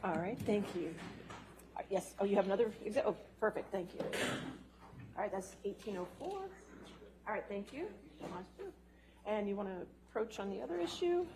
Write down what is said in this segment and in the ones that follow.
All right, thank you. Yes, oh, you have another, oh, perfect, thank you. All right, that's 1804. All right, thank you. And you want to approach on the other issue?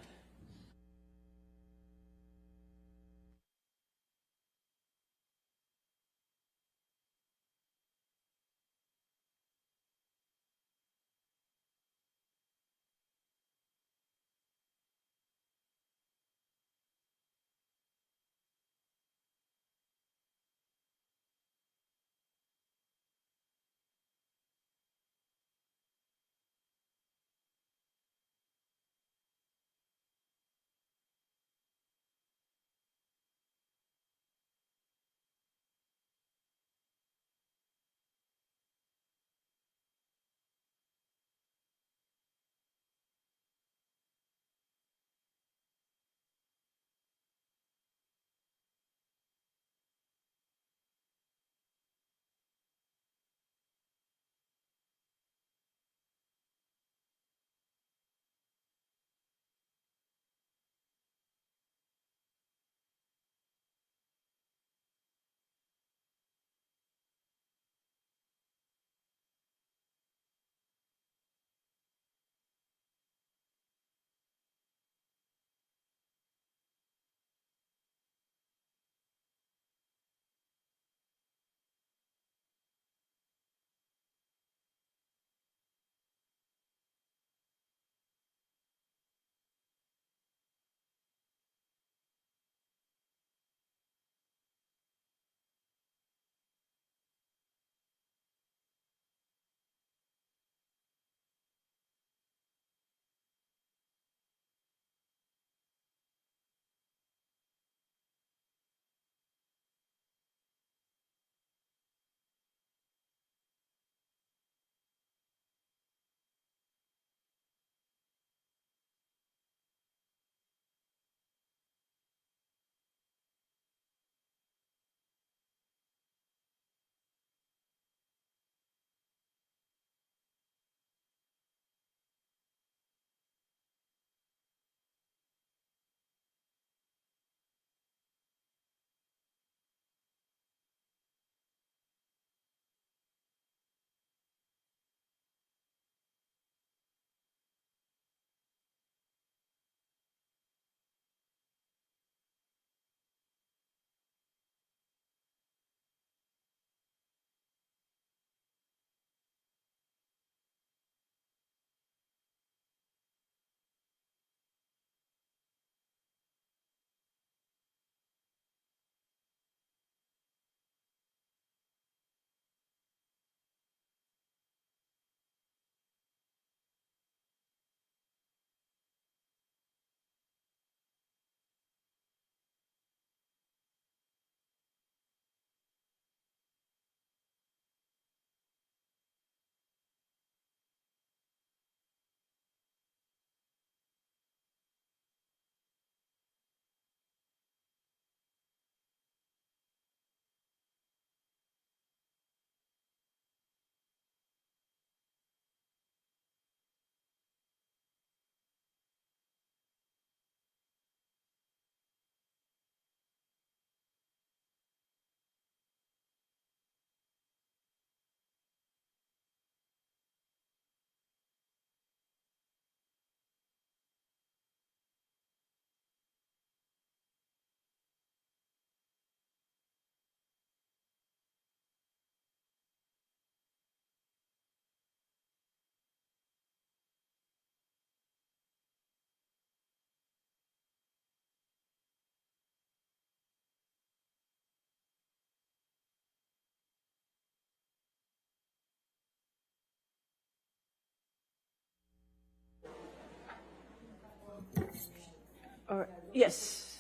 All right, yes.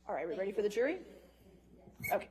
All right, we ready for the jury? Okay.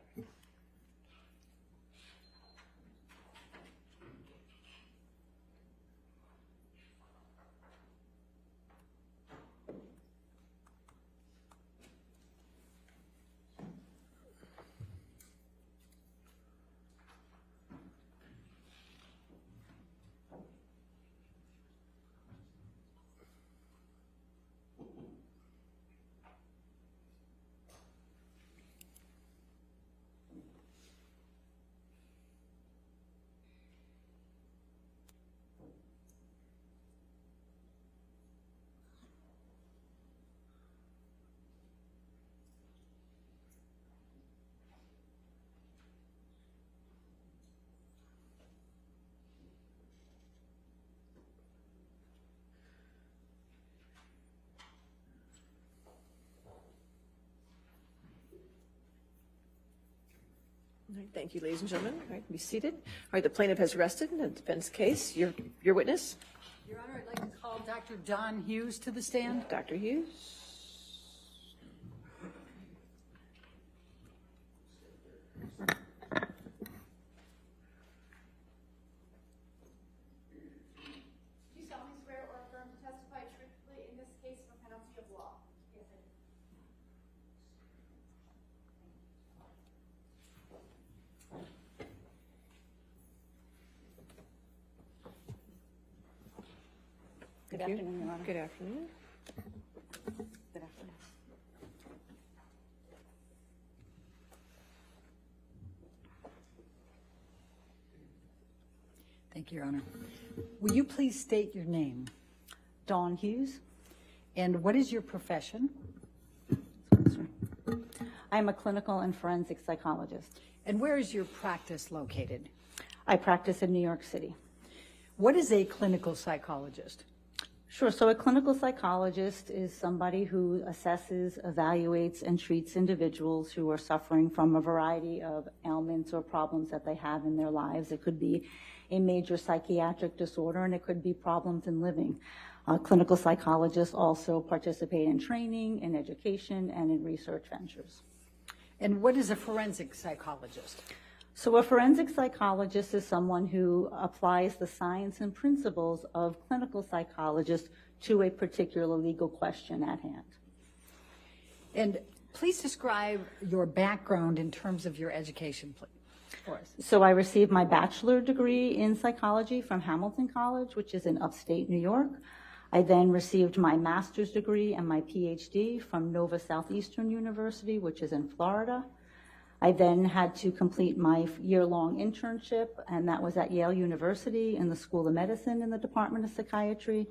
All right, thank you, ladies and gentlemen. All right, be seated. All right, the plaintiff has rested in the defense case. Your witness? Your Honor, I'd like to call Dr. Don Hughes to the stand. Dr. Hughes. Do you solemnly swear or affirm to testify truthfully in this case for penalty of law? Yes, I do. Good afternoon, Your Honor. Good afternoon. Good afternoon. Thank you, Your Honor. Will you please state your name? Dawn Hughes. And what is your profession? I'm a clinical and forensic psychologist. And where is your practice located? I practice in New York City. What is a clinical psychologist? Sure. So a clinical psychologist is somebody who assesses, evaluates, and treats individuals who are suffering from a variety of ailments or problems that they have in their lives. It could be a major psychiatric disorder, and it could be problems in living. Clinical psychologists also participate in training, in education, and in research ventures. And what is a forensic psychologist? So a forensic psychologist is someone who applies the science and principles of clinical psychologists to a particular legal question at hand. And please describe your background in terms of your education, please, for us. So I received my bachelor degree in psychology from Hamilton College, which is in upstate New York. I then received my master's degree and my PhD from Nova Southeastern University, which is in Florida. I then had to complete my year-long internship, and that was at Yale University in the School of Medicine in the Department of Psychiatry.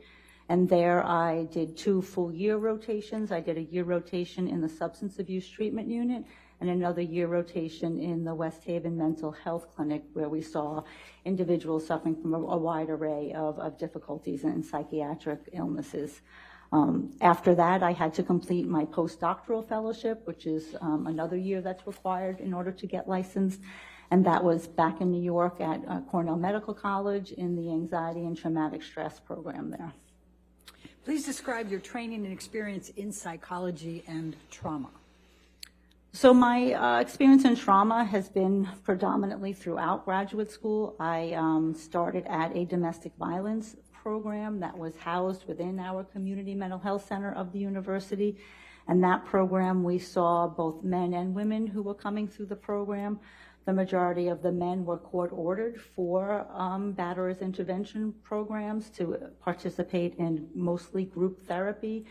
And there I did 2 full-year rotations. I did a year rotation in the Substance Abuse Treatment Unit and another year rotation in the West Haven Mental Health Clinic, where we saw individuals suffering from a wide array of difficulties and psychiatric illnesses. After that, I had to complete my postdoctoral fellowship, which is another year that's required in order to get licensed. And that was back in New York at Cornell Medical College in the Anxiety and Traumatic Stress program there. Please describe your training and experience in psychology and trauma. So my experience in trauma has been predominantly throughout graduate school. I started at a domestic violence program that was housed within our community mental health center of the university. And that program, we saw both men and women who were coming through the program. The majority of the men were court-ordered for batterers intervention programs to participate in mostly group therapy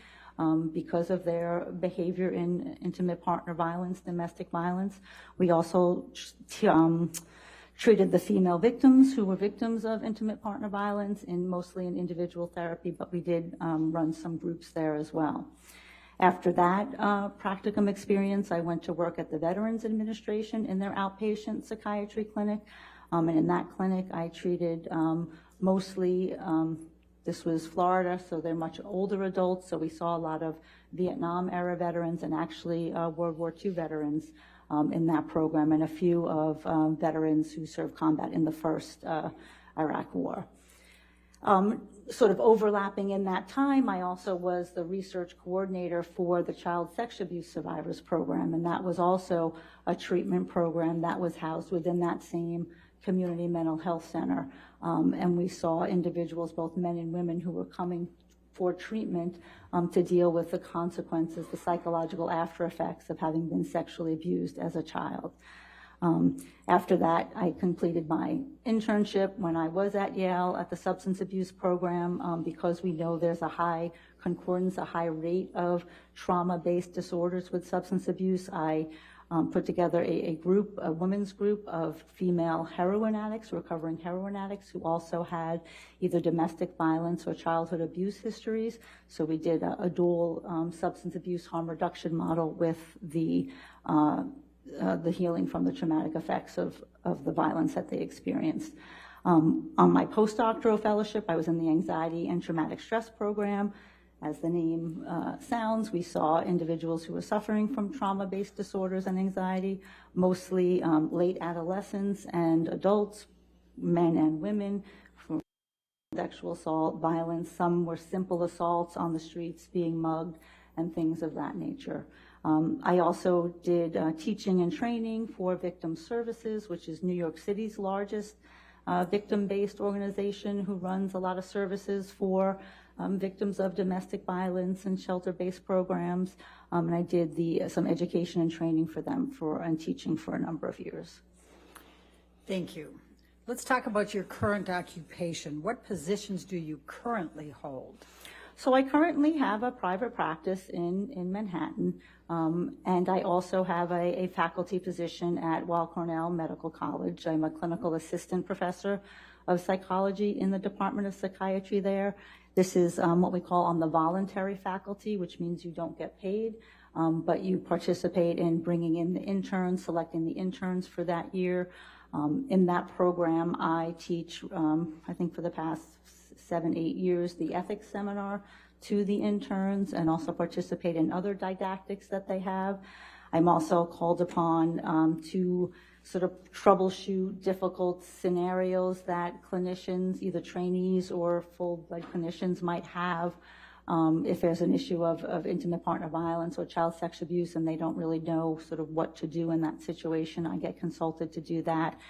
because of their behavior in intimate partner violence, domestic violence. We also treated the female victims who were victims of intimate partner violence mostly in individual therapy, but we did run some groups there as well. After that practicum experience, I went to work at the Veterans Administration in their outpatient psychiatry clinic. And in that clinic, I treated mostly, this was Florida, so they're much older adults. So we saw a lot of Vietnam-era veterans and actually World War II veterans in that program, and a few of veterans who served combat in the first Iraq War. Sort of overlapping in that time, I also was the research coordinator for the Child Sex Abuse Survivors Program, and that was also a treatment program that was housed within that same community mental health center. And we saw individuals, both men and women, who were coming for treatment to deal with the consequences, the psychological after effects of having been sexually abused as a child. After that, I completed my internship when I was at Yale at the substance abuse program because we know there's a high concordance, a high rate of trauma-based disorders with substance abuse. I put together a group, a women's group of female heroin addicts, recovering heroin addicts who also had either domestic violence or childhood abuse histories. So we did a dual substance abuse harm reduction model with the healing from the traumatic effects of the violence that they experienced. On my postdoctoral fellowship, I was in the anxiety and traumatic stress program. As the name sounds, we saw individuals who were suffering from trauma-based disorders and anxiety, mostly late adolescents and adults, men and women, for sexual assault, violence. Some were simple assaults on the streets, being mugged, and things of that nature. I also did teaching and training for Victim Services, which is New York City's largest victim-based organization who runs a lot of services for victims of domestic violence and shelter-based programs. And I did some education and training for them and teaching for a number of years. Thank you. Let's talk about your current occupation. What positions do you currently hold? So I currently have a private practice in Manhattan, and I also have a faculty position at Weill Cornell Medical College. I'm a clinical assistant professor of psychology in the Department of Psychiatry there. This is what we call on the voluntary faculty, which means you don't get paid, but you participate in bringing in the interns, selecting the interns for that year. In that program, I teach, I think for the past 7-8 years, the ethics seminar to the interns, and also participate in other didactics that they have. I'm also called upon to sort of troubleshoot difficult scenarios that clinicians, either trainees or full-blood clinicians, might have if there's an issue of intimate partner violence or child sex abuse and they don't really know sort of what to do in that situation. I get consulted to do that.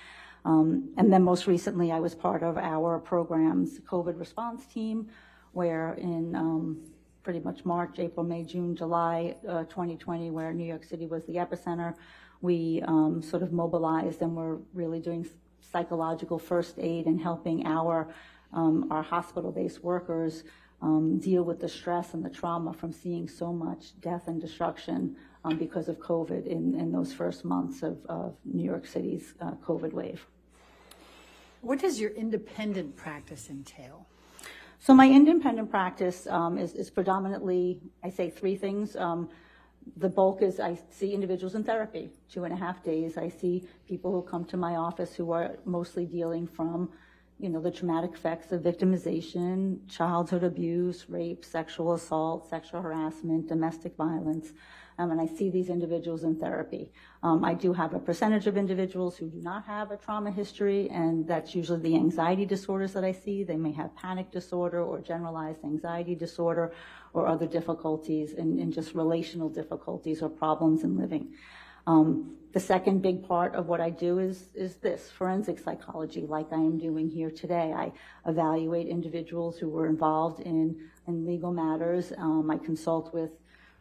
And then most recently, I was part of our program's COVID response team, where in pretty much March, April, May, June, July 2020, where New York City was the epicenter, we sort of mobilized and were really doing psychological first aid and helping our hospital-based workers deal with the stress and the trauma from seeing so much death and destruction because of COVID in those first months of New York City's COVID wave. What does your independent practice entail? So my independent practice is predominantly, I say 3 things. The bulk is I see individuals in therapy, 2.5 days. I see people who come to my office who are mostly dealing from, the traumatic effects of victimization, childhood abuse, rape, sexual assault, sexual harassment, domestic violence. And I see these individuals in therapy. I do have a percentage of individuals who do not have a trauma history, and that's usually the anxiety disorders that I see. They may have panic disorder or generalized anxiety disorder or other difficulties and just relational difficulties or problems in living. The second big part of what I do is this, forensic psychology, like I am doing here today. I evaluate individuals who were involved in legal matters. I consult with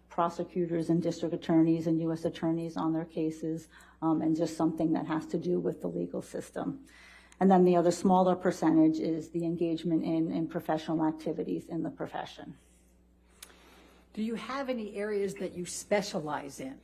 prosecutors and district attorneys and U.S. attorneys on their cases, and just something that has to do with the legal system. And then the other smaller percentage is the engagement in professional activities in the profession. Do you have any areas that you specialize in?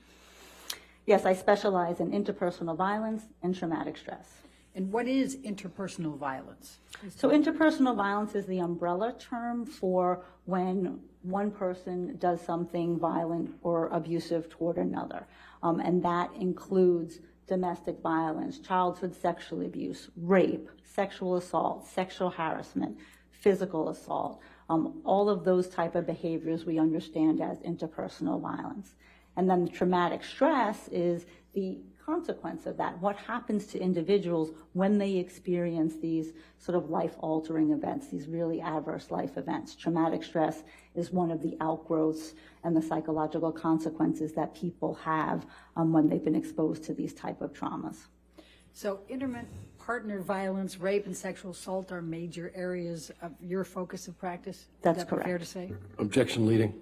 Yes, I specialize in interpersonal violence and traumatic stress. And what is interpersonal violence? So interpersonal violence is the umbrella term for when one person does something violent or abusive toward another. And that includes domestic violence, childhood sexual abuse, rape, sexual assault, sexual harassment, physical assault. All of those type of behaviors we understand as interpersonal violence. And then the traumatic stress is the consequence of that. What happens to individuals when they experience these sort of life-altering events, these really adverse life events? Traumatic stress is one of the outgrowths and the psychological consequences that people have when they've been exposed to these type of traumas. So intimate partner violence, rape, and sexual assault are major areas of your focus of practice? That's Is that correct. Fair to say? Objection leading.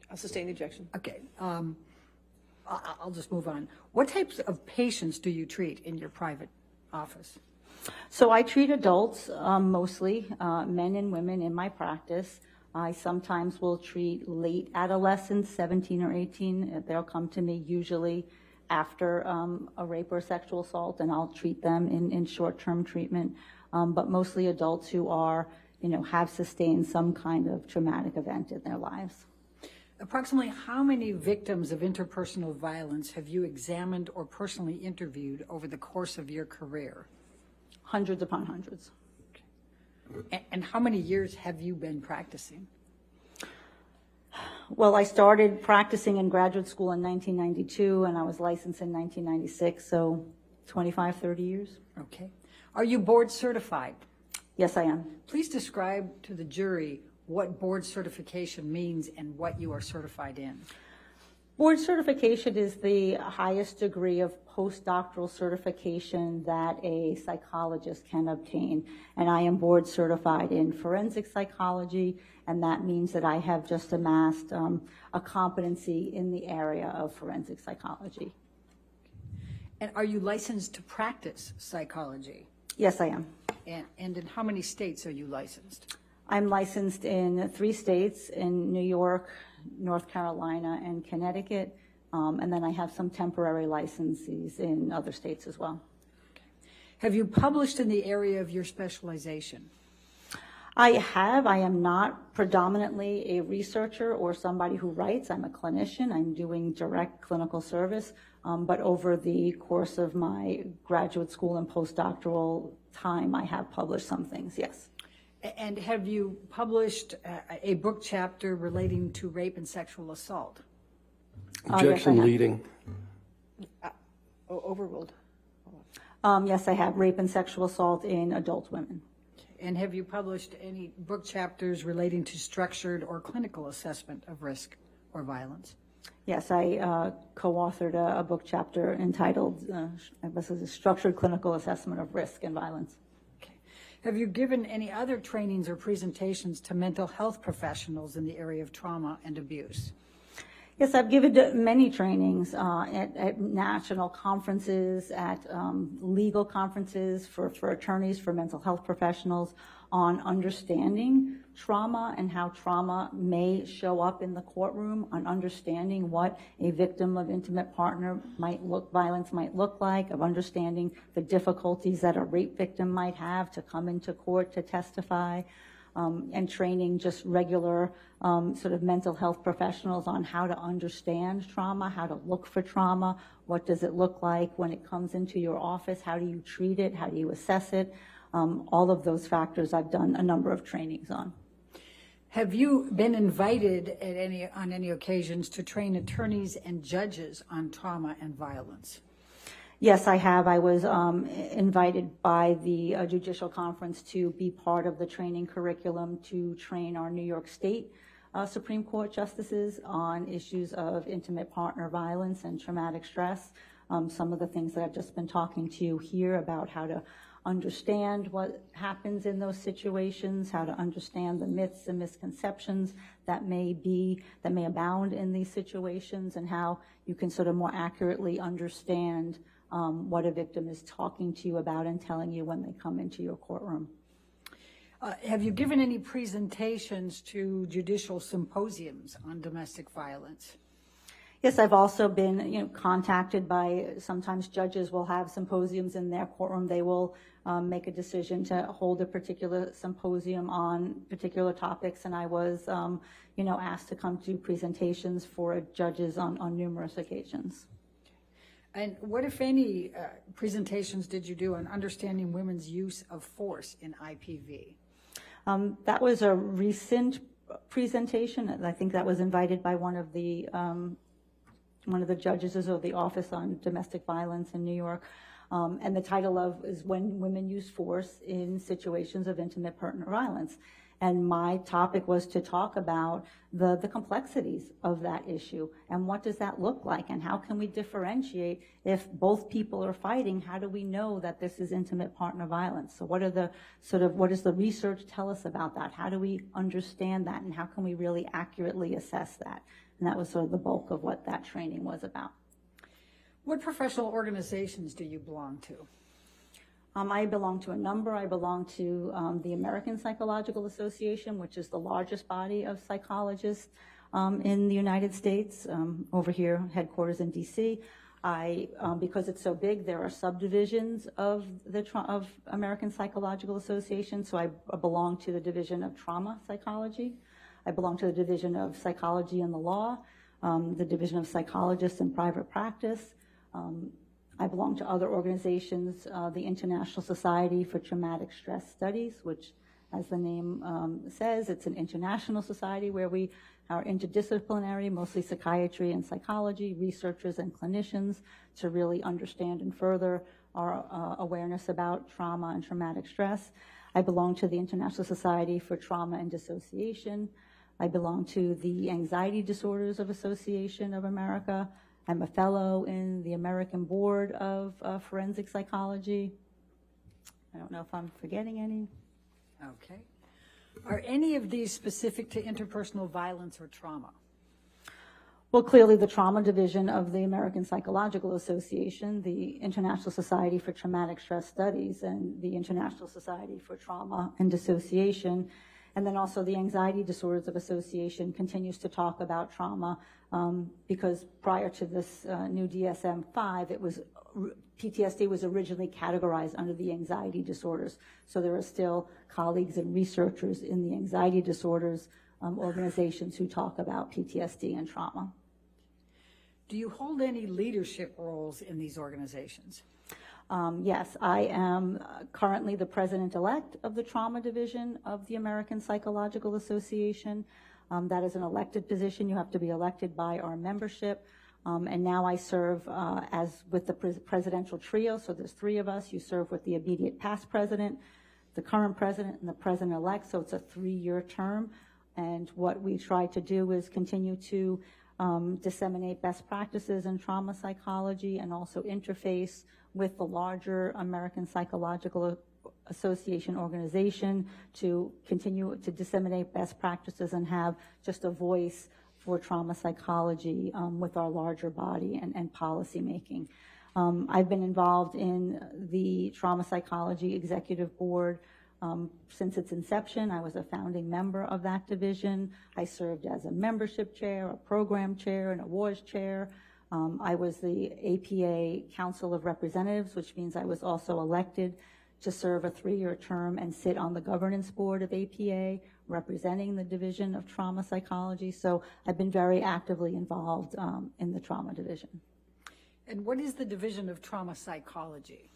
I'll sustain the objection. Okay. I'll just move on. What types of patients do you treat in your private office? So I treat adults, mostly men and women in my practice. I sometimes will treat late adolescents, 17 or 18. They'll come to me usually after a rape or sexual assault, and I'll treat them in short-term treatment. But mostly adults who are, have sustained some kind of traumatic event in their lives. Approximately how many victims of interpersonal violence have you examined or personally interviewed over the course of your career? Hundreds upon hundreds. And how many years have you been practicing? Well, I started practicing in graduate school in 1992, and I was licensed in 1996, so 25, 30 years. Okay. Are you board certified? Yes, I am. Please describe to the jury what board certification means and what you are certified in. Board certification is the highest degree of postdoctoral certification that a psychologist can obtain. And I am board certified in forensic psychology, and that means that I have just amassed a competency in the area of forensic psychology. And are you licensed to practice psychology? Yes, I am. And in how many states are you licensed? I'm licensed in 3 states, in New York, North Carolina, and Connecticut, and then I have some temporary licenses in other states as well. Okay. Have you published in the area of your specialization? I have. I am not predominantly a researcher or somebody who writes. I'm a clinician. I'm doing direct clinical service, but over the course of my graduate school and postdoctoral time, I have published some things, yes. And have you published a book chapter relating to rape and sexual assault? Objection leading. Overruled. Yes, I have. Rape and sexual assault in adult women. And have you published any book chapters relating to structured or clinical assessment of risk or violence? Yes, I co-authored a book chapter entitled, this is a Structured Clinical Assessment of Risk and Violence. Okay. Have you given any other trainings or presentations to mental health professionals in the area of trauma and abuse? Yes, I've given many trainings at national conferences, at legal conferences for attorneys, for mental health professionals, on understanding trauma and how trauma may show up in the courtroom, on understanding what a victim of intimate partner violence might look like, of understanding the difficulties that a rape victim might have to come into court to testify. And training just regular sort of mental health professionals on how to understand trauma, how to look for trauma, what does it look like when it comes into your office, how do you treat it, how do you assess it, all of those factors I've done a number of trainings on. Have you been invited on any occasions to train attorneys and judges on trauma and violence? Yes, I have. I was invited by the Judicial Conference to be part of the training curriculum to train our New York State Supreme Court justices on issues of intimate partner violence and traumatic stress. Some of the things that I've just been talking to you here about how to understand what happens in those situations, how to understand the myths and misconceptions that may abound in these situations, and how you can sort of more accurately understand what a victim is talking to you about and telling you when they come into your courtroom. Have you given any presentations to judicial symposiums on domestic violence? Yes, I've also been contacted by, sometimes judges will have symposiums in their courtroom. They will make a decision to hold a particular symposium on particular topics, and I was asked to come to presentations for judges on numerous occasions. And what, if any, presentations did you do on understanding women's use of force in IPV? That was a recent presentation. I think that was invited by one of the judges of the Office on Domestic Violence in New York. And the title is When Women Use Force in Situations of Intimate Partner Violence. And my topic was to talk about the complexities of that issue and what does that look like and how can we differentiate if both people are fighting, how do we know that this is intimate partner violence? So what does the research tell us about that? How do we understand that and how can we really accurately assess that? And that was sort of the bulk of what that training was about. What professional organizations do you belong to? I belong to a number. I belong to the American Psychological Association, which is the largest body of psychologists in the United States, over here, headquarters in DC. Because it's so big, there are subdivisions of American Psychological Association, so I belong to the Division of Trauma Psychology. I belong to the Division of Psychology and the Law, the Division of Psychologists in Private Practice. I belong to other organizations, the International Society for Traumatic Stress Studies, which As the name says, it's an international society where we are interdisciplinary, mostly psychiatry and psychology, researchers and clinicians, to really understand and further our awareness about trauma and traumatic stress. I belong to the International Society for Trauma and Dissociation. I belong to the Anxiety Disorders of Association of America. I'm a fellow in the American Board of Forensic Psychology. I don't know if I'm forgetting any. Okay. Are any of these specific to interpersonal violence or trauma? Well, clearly the trauma division of the American Psychological Association, the International Society for Traumatic Stress Studies, and the International Society for Trauma and Dissociation, and then also the Anxiety Disorders of Association continues to talk about trauma because prior to this new DSM-5, it was PTSD was originally categorized under the anxiety disorders. So there are still colleagues and researchers in the anxiety disorders organizations who talk about PTSD and trauma. Do you hold any leadership roles in these organizations? Yes, I am currently the president-elect of the Trauma Division of the American Psychological Association. That is an elected position. You have to be elected by our membership. And now I serve as with the presidential trio. So there's three of us. You serve with the immediate past president, the current president, and the president-elect. So it's a 3-year term. And what we try to do is continue to disseminate best practices in trauma psychology and also interface with the larger American Psychological Association organization to continue to disseminate best practices and have just a voice for trauma psychology with our larger body and policy making. I've been involved in the Trauma Psychology Executive Board since its inception. I was a founding member of that division. I served as a membership chair, a program chair, an awards chair. I was the APA Council of Representatives, which means I was also elected to serve a 3-year term and sit on the governance board of APA, representing the Division of Trauma Psychology. So I've been very actively involved in the trauma division. And what is the Division of Trauma Psychology?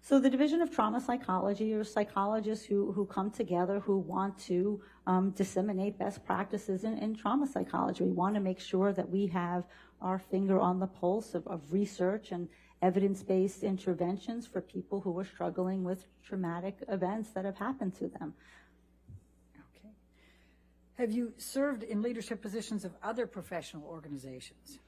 So the Division of Trauma Psychology are psychologists who come together who want to disseminate best practices in trauma psychology. We want to make sure that we have our finger on the pulse of research and evidence-based interventions for people who are struggling with traumatic events that have happened to them. Okay. Have you served in leadership positions of other professional organizations?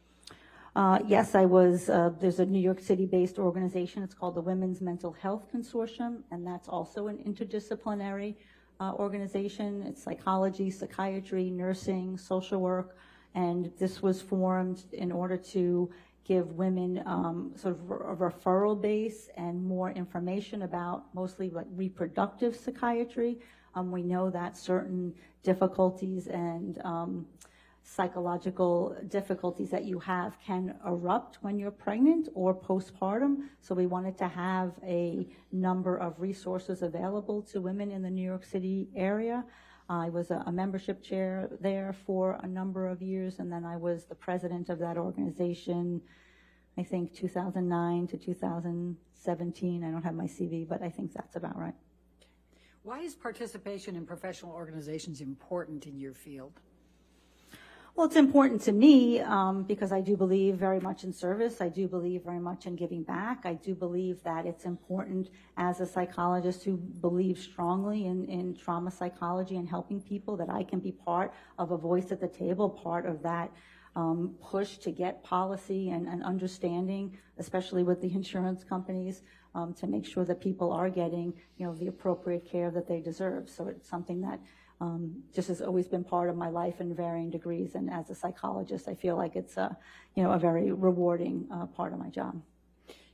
Yes, I was. There's a New York City-based organization. It's called the Women's Mental Health Consortium, and that's also an interdisciplinary organization. It's psychology, psychiatry, nursing, social work, and this was formed in order to give women sort of a referral base and more information about mostly like reproductive psychiatry. We know that certain difficulties and psychological difficulties that you have can erupt when you're pregnant or postpartum. So we wanted to have a number of resources available to women in the New York City area. I was a membership chair there for a number of years, and then I was the president of that organization, I think 2009 to 2017. I don't have my CV, but I think that's about right. Why is participation in professional organizations important in your field? Well, it's important to me because I do believe very much in service. I do believe very much in giving back. I do believe that it's important as a psychologist who believes strongly in trauma psychology and helping people that I can be part of a voice at the table, part of that push to get policy and understanding, especially with the insurance companies, to make sure that people are getting, the appropriate care that they deserve. So it's something that just has always been part of my life in varying degrees. And as a psychologist, I feel like it's a very rewarding part of my job.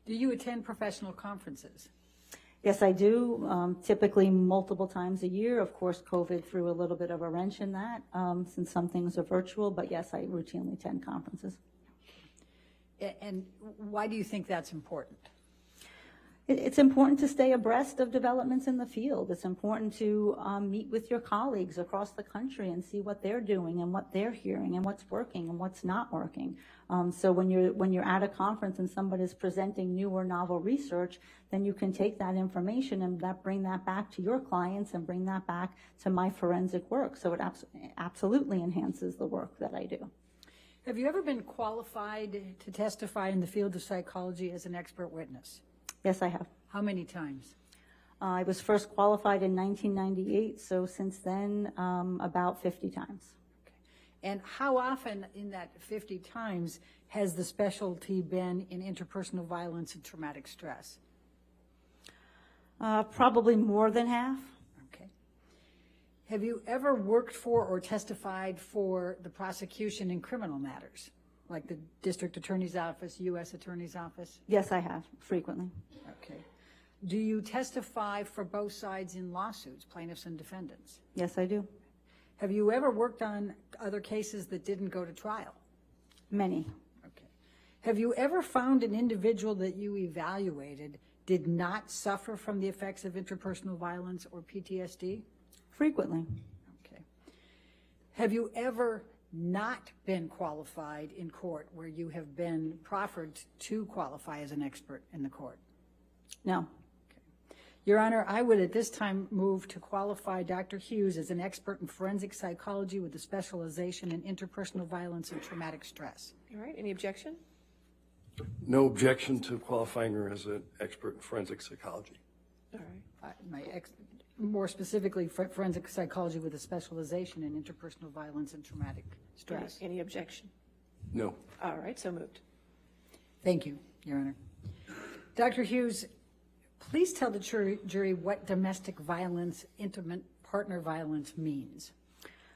Do you attend professional conferences? Yes, I do, typically multiple times a year. Of course, COVID threw a little bit of a wrench in that since some things are virtual, but yes, I routinely attend conferences. And why do you think that's important? It's important to stay abreast of developments in the field. It's important to meet with your colleagues across the country and see what they're doing and what they're hearing and what's working and what's not working. So when you're at a conference and somebody's presenting new or novel research, then you can take that information and bring that back to your clients and bring that back to my forensic work. So it absolutely enhances the work that I do. Have you ever been qualified to testify in the field of psychology as an expert witness? Yes, I have. How many times? I was first qualified in 1998, so since then, about 50 times. Okay. And how often in that 50 times has the specialty been in interpersonal violence and traumatic stress? Probably more than half. Okay. Have you ever worked for or testified for the prosecution in criminal matters, like the District Attorney's Office, U.S. Attorney's Office? Yes, I have, frequently. Okay. Do you testify for both sides in lawsuits, plaintiffs and defendants? Yes, I do. Have you ever worked on other cases that didn't go to trial? Many. Okay. Have you ever found an individual that you evaluated did not suffer from the effects of interpersonal violence or PTSD? Frequently. Okay. Have you ever not been qualified in court where you have been proffered to qualify as an expert in the court? No. Okay. Your Honor, I would at this time move to qualify Dr. Hughes as an expert in forensic psychology with a specialization in interpersonal violence and traumatic stress. All right, any objection? No objection to qualifying her as an expert in forensic psychology. All right. More specifically, forensic psychology with a specialization in interpersonal violence and traumatic stress. Any objection? No. All right, so moved. Thank you, Your Honor. Dr. Hughes, please tell the jury what domestic violence, intimate partner violence means.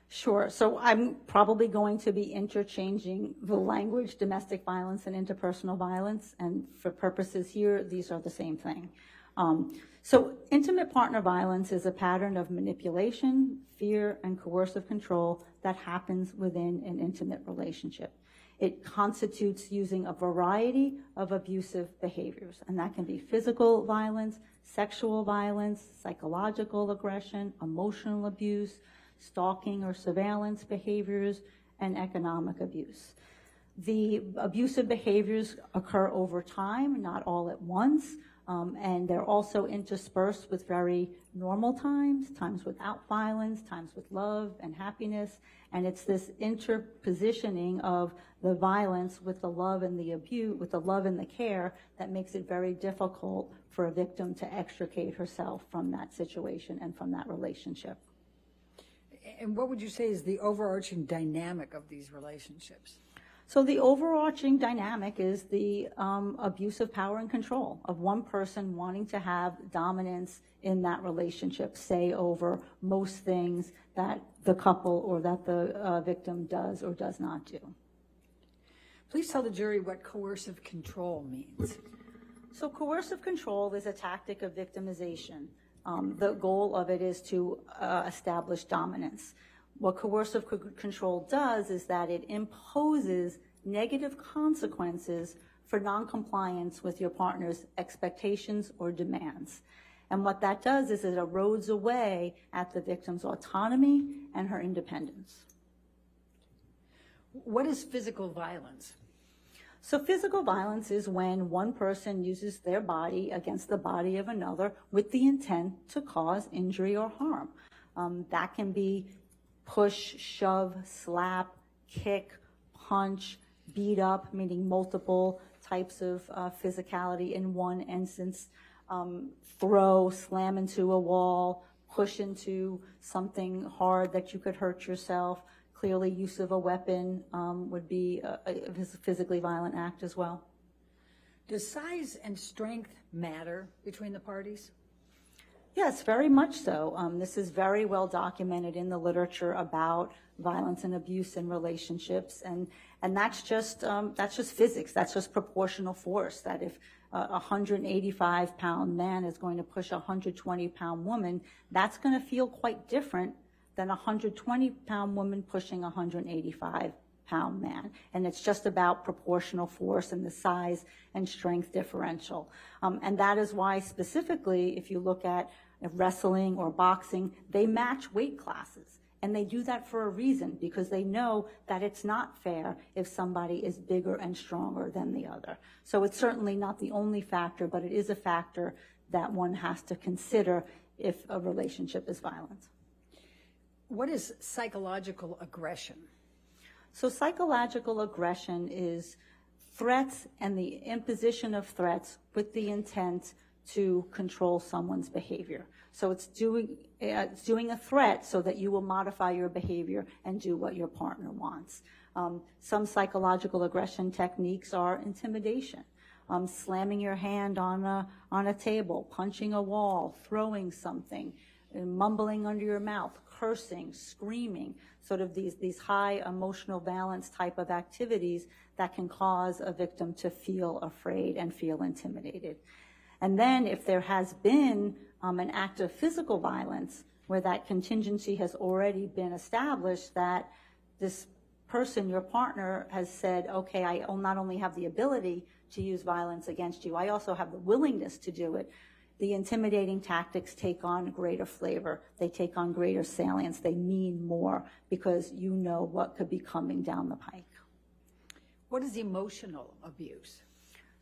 Sure. So I'm probably going to be interchanging the language domestic violence and interpersonal violence, and for purposes here, these are the same thing. So intimate partner violence is a pattern of manipulation, fear, and coercive control that happens within an intimate relationship. It constitutes using a variety of abusive behaviors, and that can be physical violence, sexual violence, psychological aggression, emotional abuse, stalking or surveillance behaviors, and economic abuse. The abusive behaviors occur over time, not all at once, and they're also interspersed with very normal times, times without violence, times with love and happiness, and it's this interpositioning of the violence with the love and the abuse, with the love and the care, that makes it very difficult for a victim to extricate herself from that situation and from that relationship. And what would you say is the overarching dynamic of these relationships? So the overarching dynamic is the abuse of power and control of one person wanting to have dominance in that relationship, say over most things that the couple or that the victim does or does not do. Please tell the jury what coercive control means. So coercive control is a tactic of victimization. The goal of it is to establish dominance. What coercive control does is that it imposes negative consequences for noncompliance with your partner's expectations or demands. And what that does is it erodes away at the victim's autonomy and her independence. What is physical violence? So physical violence is when one person uses their body against the body of another with the intent to cause injury or harm. That can be push, shove, slap, kick, punch, beat up, meaning multiple types of physicality in one instance, throw, slam into a wall, push into something hard that you could hurt yourself. Clearly, use of a weapon would be a physically violent act as well. Does size and strength matter between the parties? Yes, very much so. This is very well documented in the literature about violence and abuse in relationships, and that's just physics. That's just proportional force. That if a 185-pound man is going to push a 120-pound woman, that's going to feel quite different than a 120-pound woman pushing a 185-pound pound man. And it's just about proportional force and the size and strength differential. And that is why specifically, if you look at wrestling or boxing, they match weight classes. And they do that for a reason, because they know that it's not fair if somebody is bigger and stronger than the other. So it's certainly not the only factor, but it is a factor that one has to consider if a relationship is violent. What is psychological aggression? So psychological aggression is threats and the imposition of threats with the intent to control someone's behavior. So it's doing a threat so that you will modify your behavior and do what your partner wants. Some psychological aggression techniques are intimidation, slamming your hand on a table, punching a wall, throwing something, mumbling under your mouth, cursing, screaming, sort of these high emotional balance type of activities that can cause a victim to feel afraid and feel intimidated. And then if there has been an act of physical violence where that contingency has already been established, that this person, your partner, has said, okay, I not only have the ability to use violence against you, I also have the willingness to do it, the intimidating tactics take on greater flavor. They take on greater salience. They mean more because you know what could be coming down the pike. What is emotional abuse?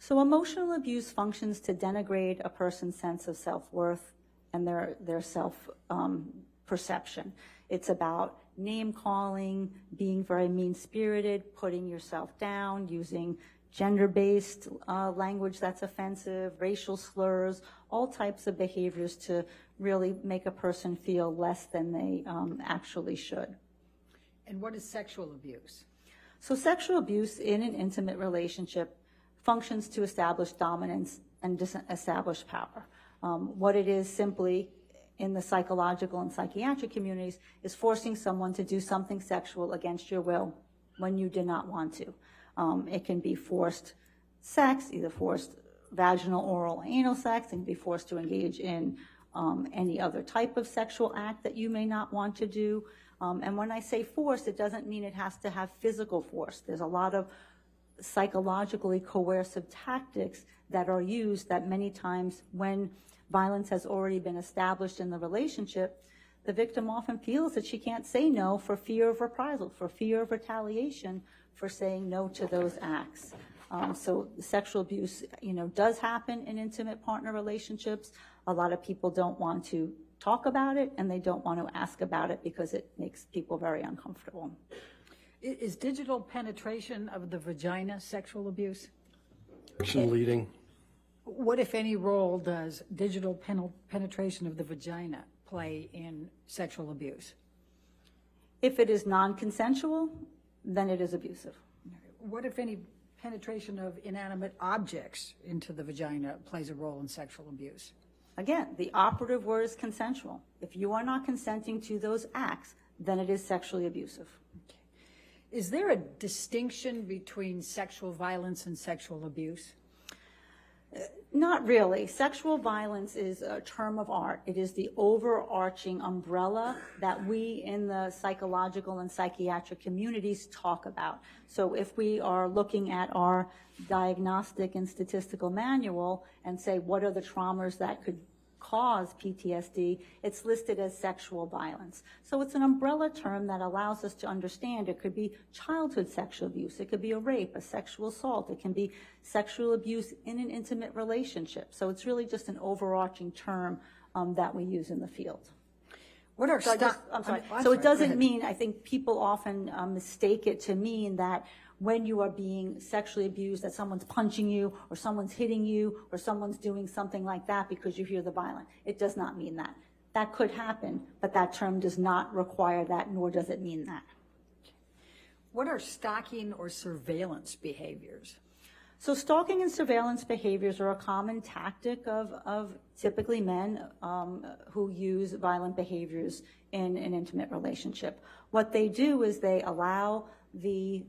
So emotional abuse functions to denigrate a person's sense of self-worth and their self-perception. It's about name-calling, being very mean-spirited, putting yourself down, using gender-based language that's offensive, racial slurs, all types of behaviors to really make a person feel less than they actually should. And what is sexual abuse? So sexual abuse in an intimate relationship functions to establish dominance and establish power. What it is simply in the psychological and psychiatric communities is forcing someone to do something sexual against your will when you did not want to. It can be forced sex, either forced vaginal, oral, anal sex. It can be forced to engage in any other type of sexual act that you may not want to do. And when I say forced, it doesn't mean it has to have physical force. There's a lot of psychologically coercive tactics that are used that many times when violence has already been established in the relationship, the victim often feels that she can't say no for fear of reprisal, for fear of retaliation, for saying no to those acts. So sexual abuse, does happen in intimate partner relationships. A lot of people don't want to talk about it, and they don't want to ask about it because it makes people very uncomfortable. Is digital penetration of the vagina sexual abuse? Action leading. What, if any, role does digital penetration of the vagina play in sexual abuse? If it is non-consensual, then it is abusive. What, if any, penetration of inanimate objects into the vagina plays a role in sexual abuse? Again, the operative word is consensual. If you are not consenting to those acts, then it is sexually abusive. Okay. Is there a distinction between sexual violence and sexual abuse? Not really. Sexual violence is a term of art. It is the overarching umbrella that we in the psychological and psychiatric communities talk about. So if we are looking at our diagnostic and statistical manual and say what are the traumas that could cause PTSD, it's listed as sexual violence. So it's an umbrella term that allows us to understand it could be childhood sexual abuse, it could be a rape, a sexual assault, it can be sexual abuse in an intimate relationship. So it's really just an overarching term that we use in the field. What are I'm sorry. So it doesn't mean, I think people often mistake it to mean that when you are being sexually abused, that someone's punching you or someone's hitting you or someone's doing something like that because you hear the violence. It does not mean that. That could happen, but that term does not require that, nor does it mean that. What are stalking or surveillance behaviors? So stalking and surveillance behaviors are a common tactic of typically men who use violent behaviors in an intimate relationship. What they do is they allow the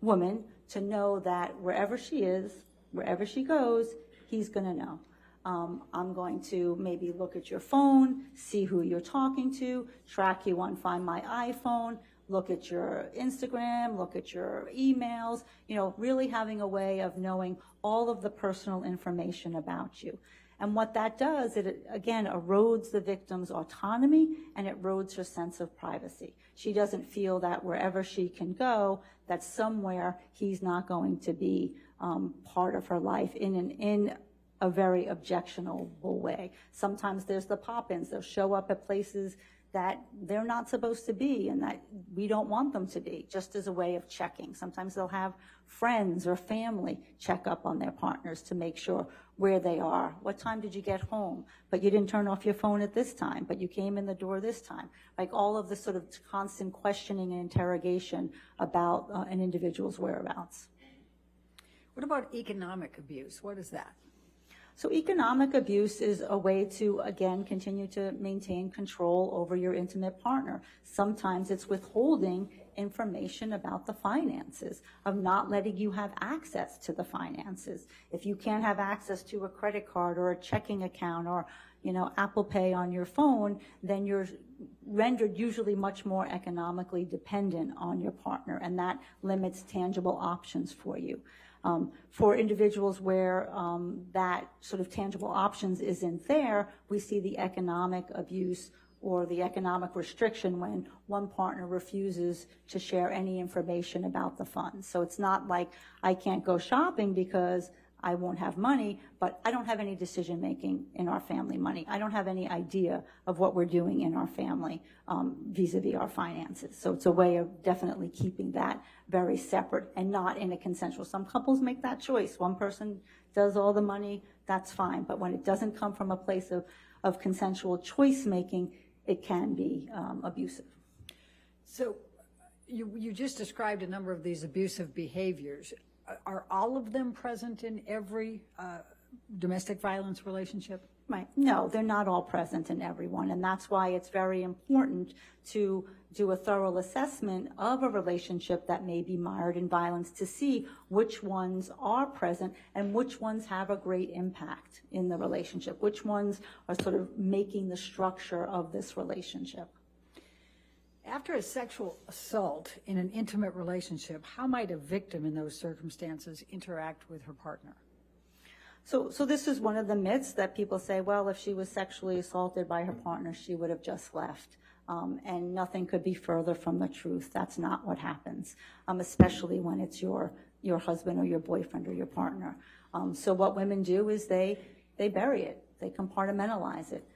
woman to know that wherever she is, wherever she goes, he's going to know. I'm going to maybe look at your phone, see who you're talking to, track you on Find My iPhone, look at your Instagram, look at your emails, really having a way of knowing all of the personal information about you. And what that does, it again erodes the victim's autonomy and it erodes her sense of privacy. She doesn't feel that wherever she can go, that somewhere he's not going to be part of her life in a very objectionable way. Sometimes there's the pop-ins. They'll show up at places that they're not supposed to be and that we don't want them to be, just as a way of checking. Sometimes they'll have friends or family check up on their partners to make sure where they are. What time did you get home? But you didn't turn off your phone at this time, but you came in the door this time. Like all of this sort of constant questioning and interrogation about an individual's whereabouts. What about economic abuse? What is that? So economic abuse is a way to, again, continue to maintain control over your intimate partner. Sometimes it's withholding information about the finances, of not letting you have access to the finances. If you can't have access to a credit card or a checking account or, Apple Pay on your phone, then you're rendered usually much more economically dependent on your partner, and that limits tangible options for you. For individuals where that sort of tangible options isn't there, we see the economic abuse or the economic restriction when one partner refuses to share any information about the funds. So it's not like I can't go shopping because I won't have money, but I don't have any decision making in our family money. I don't have any idea of what we're doing in our family vis-a-vis our finances. So it's a way of definitely keeping that very separate and not in a consensual. Some couples make that choice. One person does all the money, that's fine. But when it doesn't come from a place of consensual choice making, it can be abusive. So you just described a number of these abusive behaviors. Are all of them present in every domestic violence relationship? Right. No, they're not all present in everyone, and that's why it's very important to do a thorough assessment of a relationship that may be mired in violence to see which ones are present and which ones have a great impact in the relationship, which ones are sort of making the structure of this relationship. After a sexual assault in an intimate relationship, how might a victim in those circumstances interact with her partner? So this is one of the myths that people say, well, if she was sexually assaulted by her partner, she would have just left. And nothing could be further from the truth. That's not what happens, especially when it's your husband or your boyfriend or your partner. So what women do is they bury it. They compartmentalize it.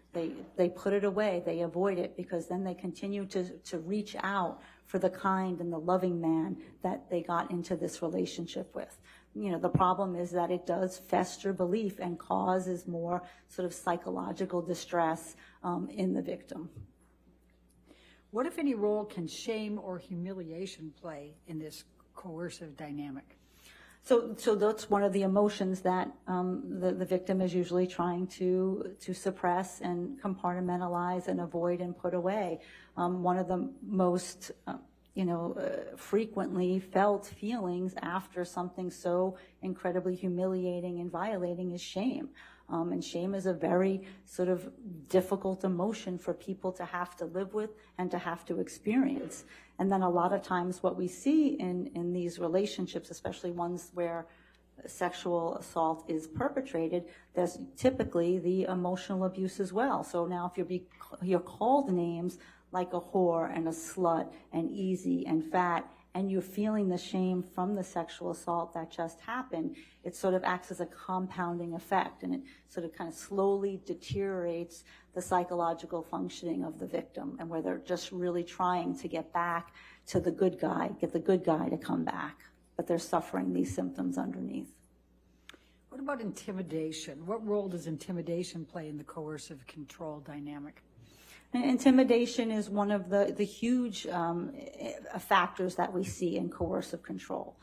They put it away. They avoid it because then they continue to reach out for the kind and the loving man that they got into this relationship with. The problem is that it does fester belief and causes more sort of psychological distress in the victim. What, if any, role can shame or humiliation play in this coercive dynamic? So that's one of the emotions that the victim is usually trying to suppress and compartmentalize and avoid and put away. One of the most frequently felt feelings after something so incredibly humiliating and violating is shame. And shame is a very sort of difficult emotion for people to have to live with and to have to experience. And then a lot of times what we see in these relationships, especially ones where sexual assault is perpetrated, there's typically the emotional abuse as well. So now if you're called names like a whore and a slut and easy and fat, and you're feeling the shame from the sexual assault that just happened, it sort of acts as a compounding effect, and it sort of kind of slowly deteriorates the psychological functioning of the victim, and where they're just really trying to get back to the good guy, get the good guy to come back, but they're suffering these symptoms underneath. What about intimidation? What role does intimidation play in the coercive control dynamic? And intimidation is one of the huge factors that we see in coercive control.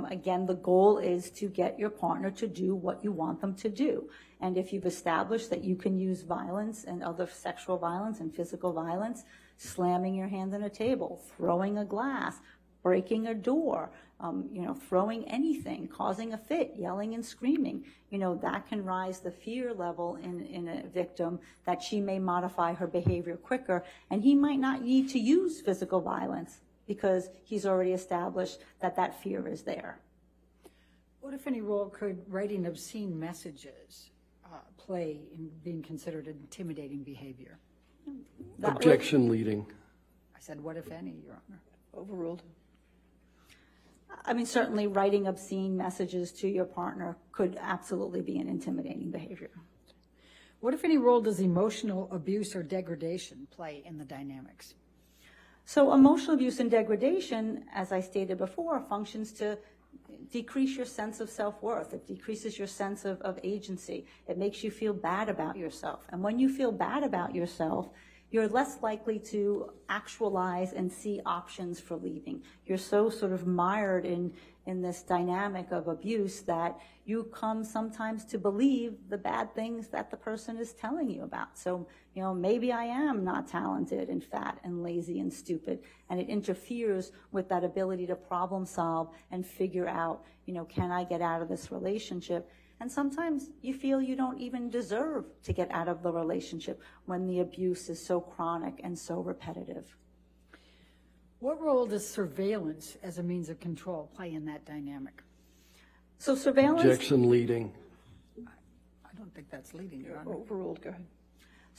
Again, the goal is to get your partner to do what you want them to do. And if you've established that you can use violence and other sexual violence and physical violence, slamming your hand on a table, throwing a glass, breaking a door, throwing anything, causing a fit, yelling and screaming, that can rise the fear level in a victim that she may modify her behavior quicker, and he might not need to use physical violence. because he's already established that that fear is there. What, if any, role could writing obscene messages play in being considered intimidating behavior? That would- Objection leading. I said, what, if any, Your Honor? Overruled. I mean, certainly writing obscene messages to your partner could absolutely be an intimidating behavior. What, if any, role does emotional abuse or degradation play in the dynamics? So emotional abuse and degradation, as I stated before, functions to decrease your sense of self-worth. It decreases your sense of agency. It makes you feel bad about yourself. And when you feel bad about yourself, you're less likely to actualize and see options for leaving. You're so sort of mired in this dynamic of abuse that you come sometimes to believe the bad things that the person is telling you about. So, you know, maybe I am not talented and fat and lazy and stupid, and it interferes with that ability to problem solve and figure out, you know, can I get out of this relationship? And sometimes you feel you don't even deserve to get out of the relationship when the abuse is so chronic and so repetitive. What role does surveillance as a means of control play in that dynamic? So surveillance, Objection leading. I don't think that's leading, Your Honor. Overruled, go ahead.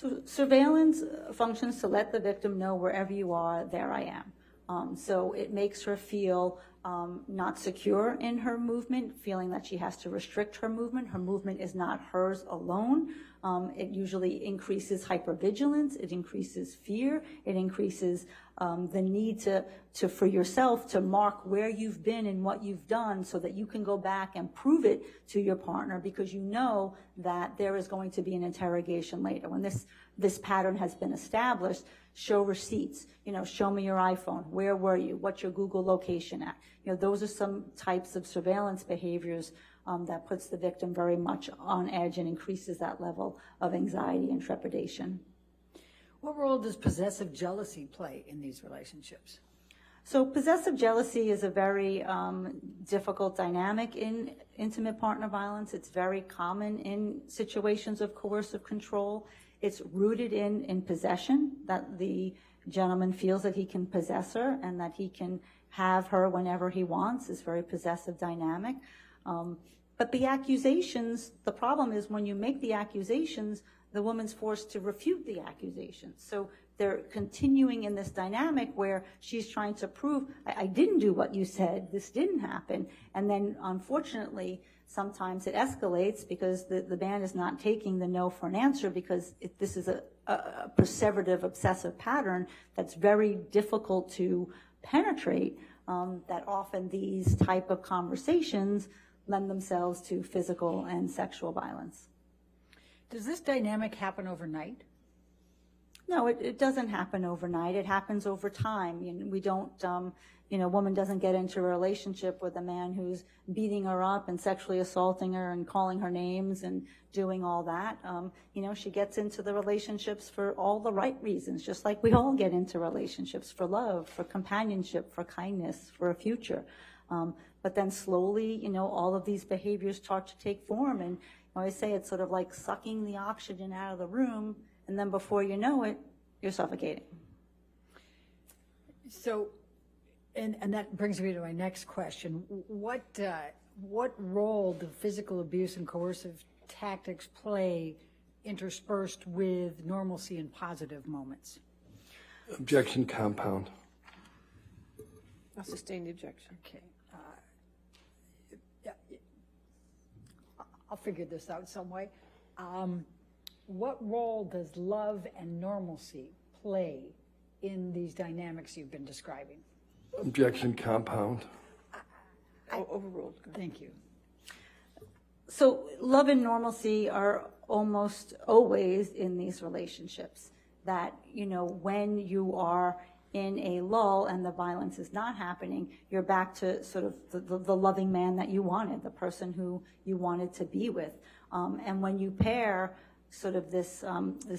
so surveillance functions to let the victim know wherever you are, there I am. So it makes her feel not secure in her movement, feeling that she has to restrict her movement. Her movement is not hers alone. It usually increases hypervigilance. It increases fear. It increases the need for yourself to mark where you've been and what you've done so that you can go back and prove it to your partner, because you know that there is going to be an interrogation later. When this pattern has been established, show receipts, you know, show me your iPhone, where were you, what's your Google location at? You know, those are some types of surveillance behaviors that puts the victim very much on edge and increases that level of anxiety and trepidation. What role does possessive jealousy play in these relationships? So possessive jealousy is a very difficult dynamic in intimate partner violence. It's very common in situations of coercive control. It's rooted in possession, that the gentleman feels that he can possess her and that he can have her whenever he wants. It's very possessive dynamic. But the accusations, the problem is when you make the accusations, the woman's forced to refute the accusations. So they're continuing in this dynamic where she's trying to prove, I didn't do what you said, this didn't happen. And then unfortunately, sometimes it escalates because the man is not taking the no for an answer, because this is a perseverative, obsessive pattern that's very difficult to penetrate, that often these type of conversations lend themselves to physical and sexual violence. Does this dynamic happen overnight? No, it doesn't happen overnight. It happens over time. You know, we don't, a woman doesn't get into a relationship with a man who's beating her up and sexually assaulting her and calling her names and doing all that. She gets into the relationships for all the right reasons, just like we all get into relationships, for love, for companionship, for kindness, for a future. But then slowly, all of these behaviors start to take form. And I always say it's sort of like sucking the oxygen out of the room, and then before you know it, you're suffocating. So, and that brings me to my next question. What role do physical abuse and coercive tactics play interspersed with normalcy and positive moments? Objection compound. I'll sustain the objection. Okay. I'll figure this out some way. What role does love and normalcy play in these dynamics you've been describing? Objection compound. Overruled. Thank you. So love and normalcy are almost always in these relationships. That, when you are in a lull and the violence is not happening, you're back to sort of the loving man that you wanted, the person who you wanted to be with. And when you pair sort of this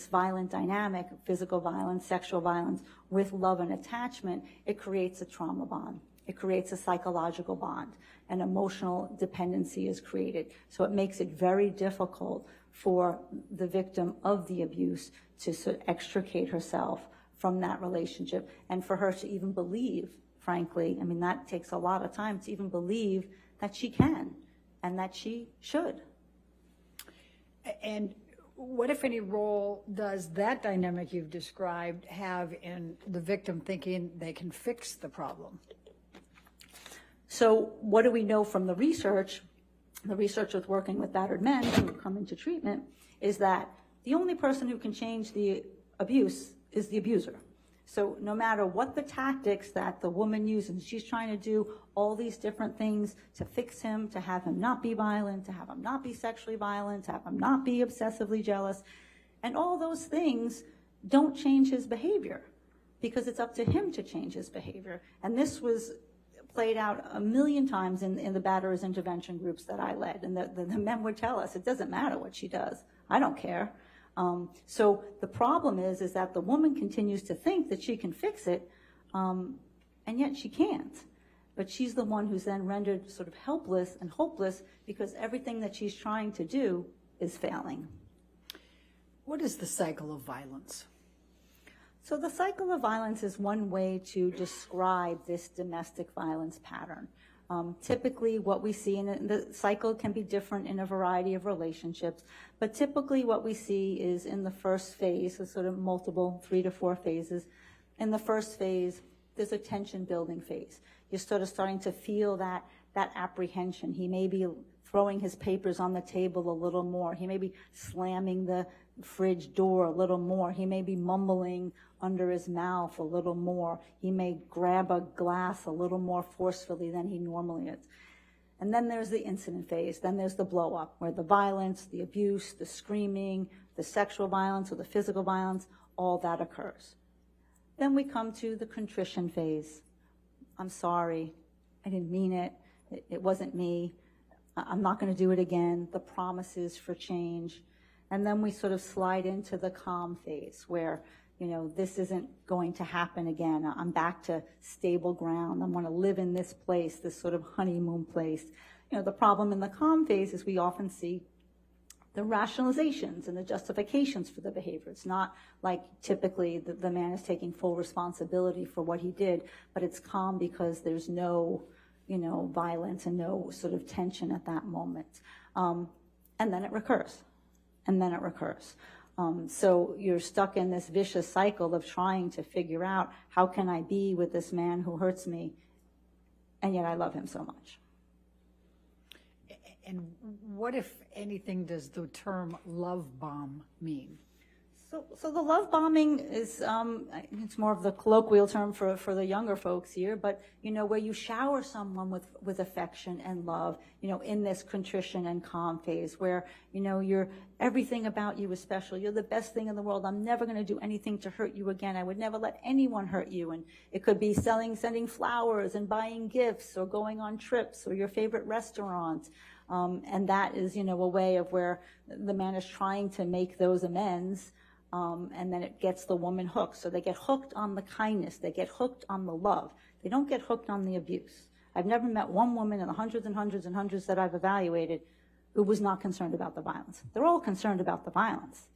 violent dynamic, physical violence, sexual violence, with love and attachment, it creates a trauma bond. It creates a psychological bond. An emotional dependency is created. So it makes it very difficult for the victim of the abuse to sort of extricate herself from that relationship, and for her to even believe frankly. I mean, that takes a lot of time to even believe that she can and that she should. And what, if any, role does that dynamic you've described have in the victim thinking they can fix the problem? So what do we know from the research? The research with working with battered men who come into treatment is that the only person who can change the abuse is the abuser. So no matter what the tactics that the woman uses, she's trying to do all these different things to fix him, to have him not be violent, to have him not be sexually violent, to have him not be obsessively jealous. And all those things don't change his behavior because it's up to him to change his behavior. And this was played out a million times in the batterers intervention groups that I led. And the men would tell us, it doesn't matter what she does. I don't care. So the problem is that the woman continues to think that she can fix it, and yet she can't. But she's the one who's then rendered sort of helpless and hopeless because everything that she's trying to do is failing. What is the cycle of violence? So the cycle of violence is one way to describe this domestic violence pattern. Typically what we see, and the cycle can be different in a variety of relationships, but typically what we see is in the first phase, so sort of multiple 3 to 4 phases. In the first phase, there's a tension building phase. You're sort of starting to feel that apprehension. He may be throwing his papers on the table a little more. He may be slamming the fridge door a little more. He may be mumbling under his mouth a little more. He may grab a glass a little more forcefully than he normally is. And then there's the incident phase. Then there's the blow up, where the violence, the abuse, the screaming, the sexual violence or the physical violence, all that occurs. Then we come to the contrition phase. I'm sorry. I didn't mean it. It wasn't me. I'm not going to do it again. The promises for change. And then we sort of slide into the calm phase where, you know, this isn't going to happen again. I'm back to stable ground. I want to live in this place, this sort of honeymoon place. You know, the problem in the calm phase is we often see the rationalizations and the justifications for the behavior. It's not like typically the man is taking full responsibility for what he did, but it's calm because there's no, you know, violence and no sort of tension at that moment. And then it recurs. And then it recurs. So you're stuck in this vicious cycle of trying to figure out, how can I be with this man who hurts me, and yet I love him so much. And what, if anything, does the term love bomb mean? So the love bombing is, it's more of the colloquial term for the younger folks here, but, you know, where you shower someone with affection and love, you know, in this contrition and calm phase where, you know, everything about you is special. You're the best thing in the world. I'm never going to do anything to hurt you again. I would never let anyone hurt you. And it could be sending flowers and buying gifts or going on trips or your favorite restaurant. And that is, you know, a way of where the man is trying to make those amends. And then it gets the woman hooked. So they get hooked on the kindness. They get hooked on the love. They don't get hooked on the abuse. I've never met one woman in the hundreds and hundreds and hundreds that I've evaluated who was not concerned about the violence. They're all concerned about the violence,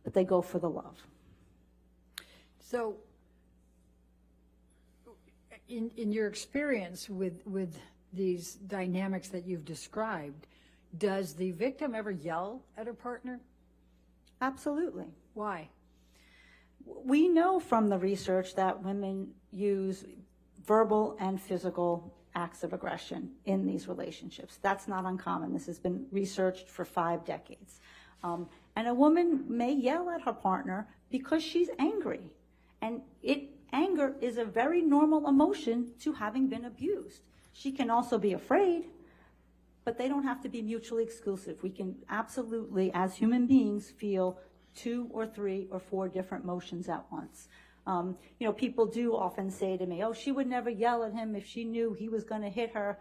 but they go for the love. So in your experience with these dynamics that you've described, does the victim ever yell at her partner? Absolutely. Why? We know from the research that women use verbal and physical acts of aggression in these relationships. That's not uncommon. This has been researched for 5 decades. And a woman may yell at her partner because she's angry. And anger is a very normal emotion to having been abused. She can also be afraid, but they don't have to be mutually exclusive. We can absolutely, as human beings, feel 2 or 3 or 4 different emotions at once. You know, people do often say to me, oh, she would never yell at him if she knew he was going to hit her.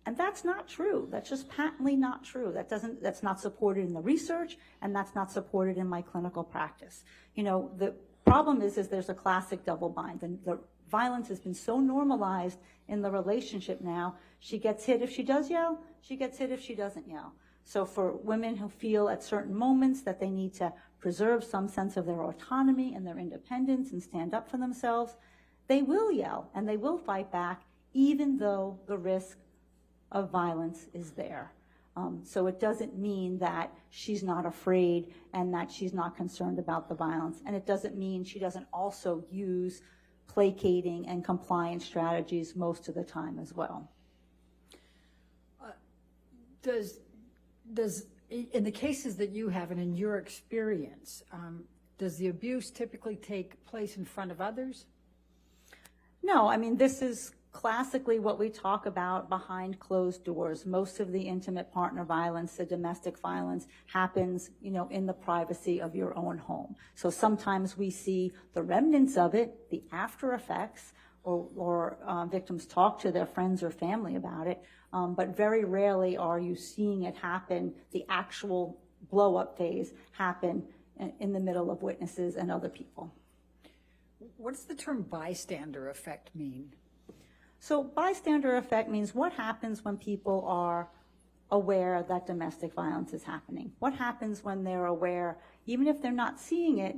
And that's not true. That's just patently not true. That's not supported in the research, and that's not supported in my clinical practice. You know, the problem is there's a classic double bind. And the violence has been so normalized in the relationship now. She gets hit if she does yell. She gets hit if she doesn't yell. So for women who feel at certain moments that they need to preserve some sense of their autonomy and their independence and stand up for themselves, they will yell and they will fight back, even though the risk of violence is there. So it doesn't mean that she's not afraid and that she's not concerned about the violence. And it doesn't mean she doesn't also use placating and compliance strategies most of the time as well. Does in the cases that you have and in your experience, does the abuse typically take place in front of others? No, I mean, this is classically what we talk about behind closed doors. Most of the intimate partner violence, the domestic violence, happens, in the privacy of your own home. So sometimes we see the remnants of it, the after effects, or victims talk to their friends or family about it, but very rarely are you seeing it happen, the actual blow-up phase happen in the middle of witnesses and other people. What does the term bystander effect mean? So bystander effect means what happens when people are aware that domestic violence is happening? What happens when they're aware, even if they're not seeing it,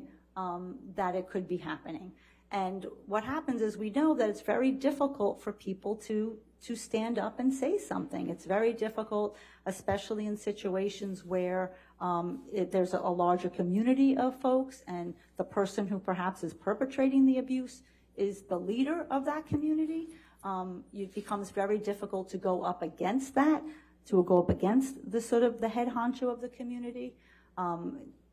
that it could be happening? And what happens is we know that it's very difficult for people to stand up and say something. It's very difficult, especially in situations where there's a larger community of folks and the person who perhaps is perpetrating the abuse is the leader of that community. It becomes very difficult to go up against that, to go up against the head honcho of the community.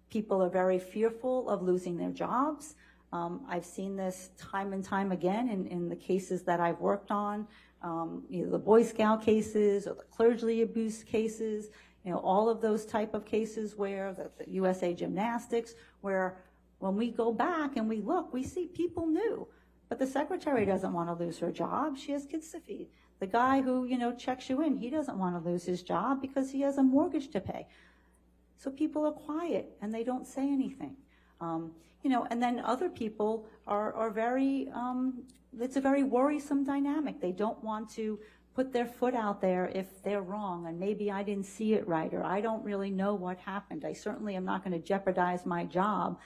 People are very fearful of losing their jobs. I've seen this time and time again in the cases that I've worked on, either the Boy Scout cases or the clergy abuse cases, all of those type of cases where the USA Gymnastics, where when we go back and we look, we see people knew. But the secretary doesn't want to lose her job. She has kids to feed. The guy who, checks you in, he doesn't want to lose his job because he has a mortgage to pay. So people are quiet and they don't say anything. And then other people are very, it's a very worrisome dynamic. They don't want to put their foot out there if they're wrong, and maybe I didn't see it right, or I don't really know what happened. I certainly am not going to jeopardize my job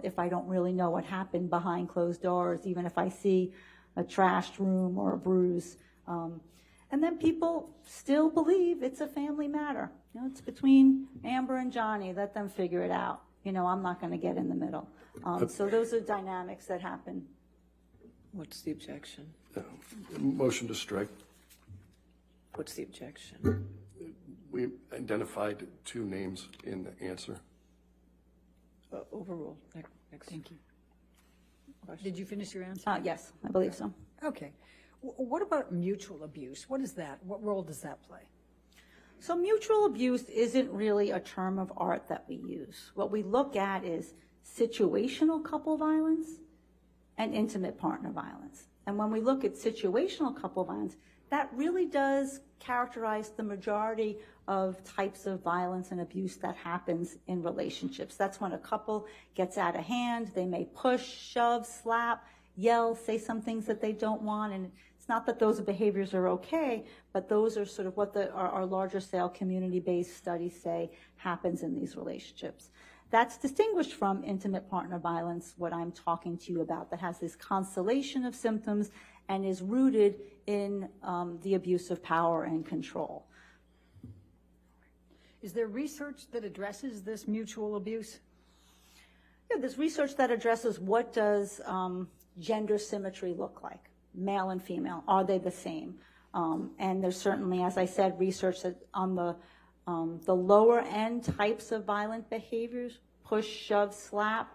if I don't really know what happened behind closed doors, even if I see a trashed room or a bruise. And then people still believe it's a family matter. It's between Amber and Johnny. Let them figure it out. I'm not going to get in the middle. So those are dynamics that happen. What's the objection? Motion to strike. What's the objection? We identified 2 names in the answer. Overruled. Next. Thank you. Question. Did you finish your answer? Yes, I believe so. Okay. What about mutual abuse? What is that? What role does that play? So mutual abuse isn't really a term of art that we use. What we look at is situational couple violence and intimate partner violence. And when we look at situational couple violence, that really does characterize the majority of types of violence and abuse that happens in relationships. That's when a couple gets out of hand. They may push, shove, slap, yell, say some things that they don't want. And it's not that those behaviors are okay, but those are sort of what our larger scale community-based studies say happens in these relationships. That's distinguished from intimate partner violence, what I'm talking to you about, that has this constellation of symptoms and is rooted in the abuse of power and control. Is there research that addresses this mutual abuse? Yeah, there's research that addresses what does gender symmetry look like, male and female. Are they the same? And there's certainly, as I said, research that on the lower end types of violent behaviors, push, shove, slap,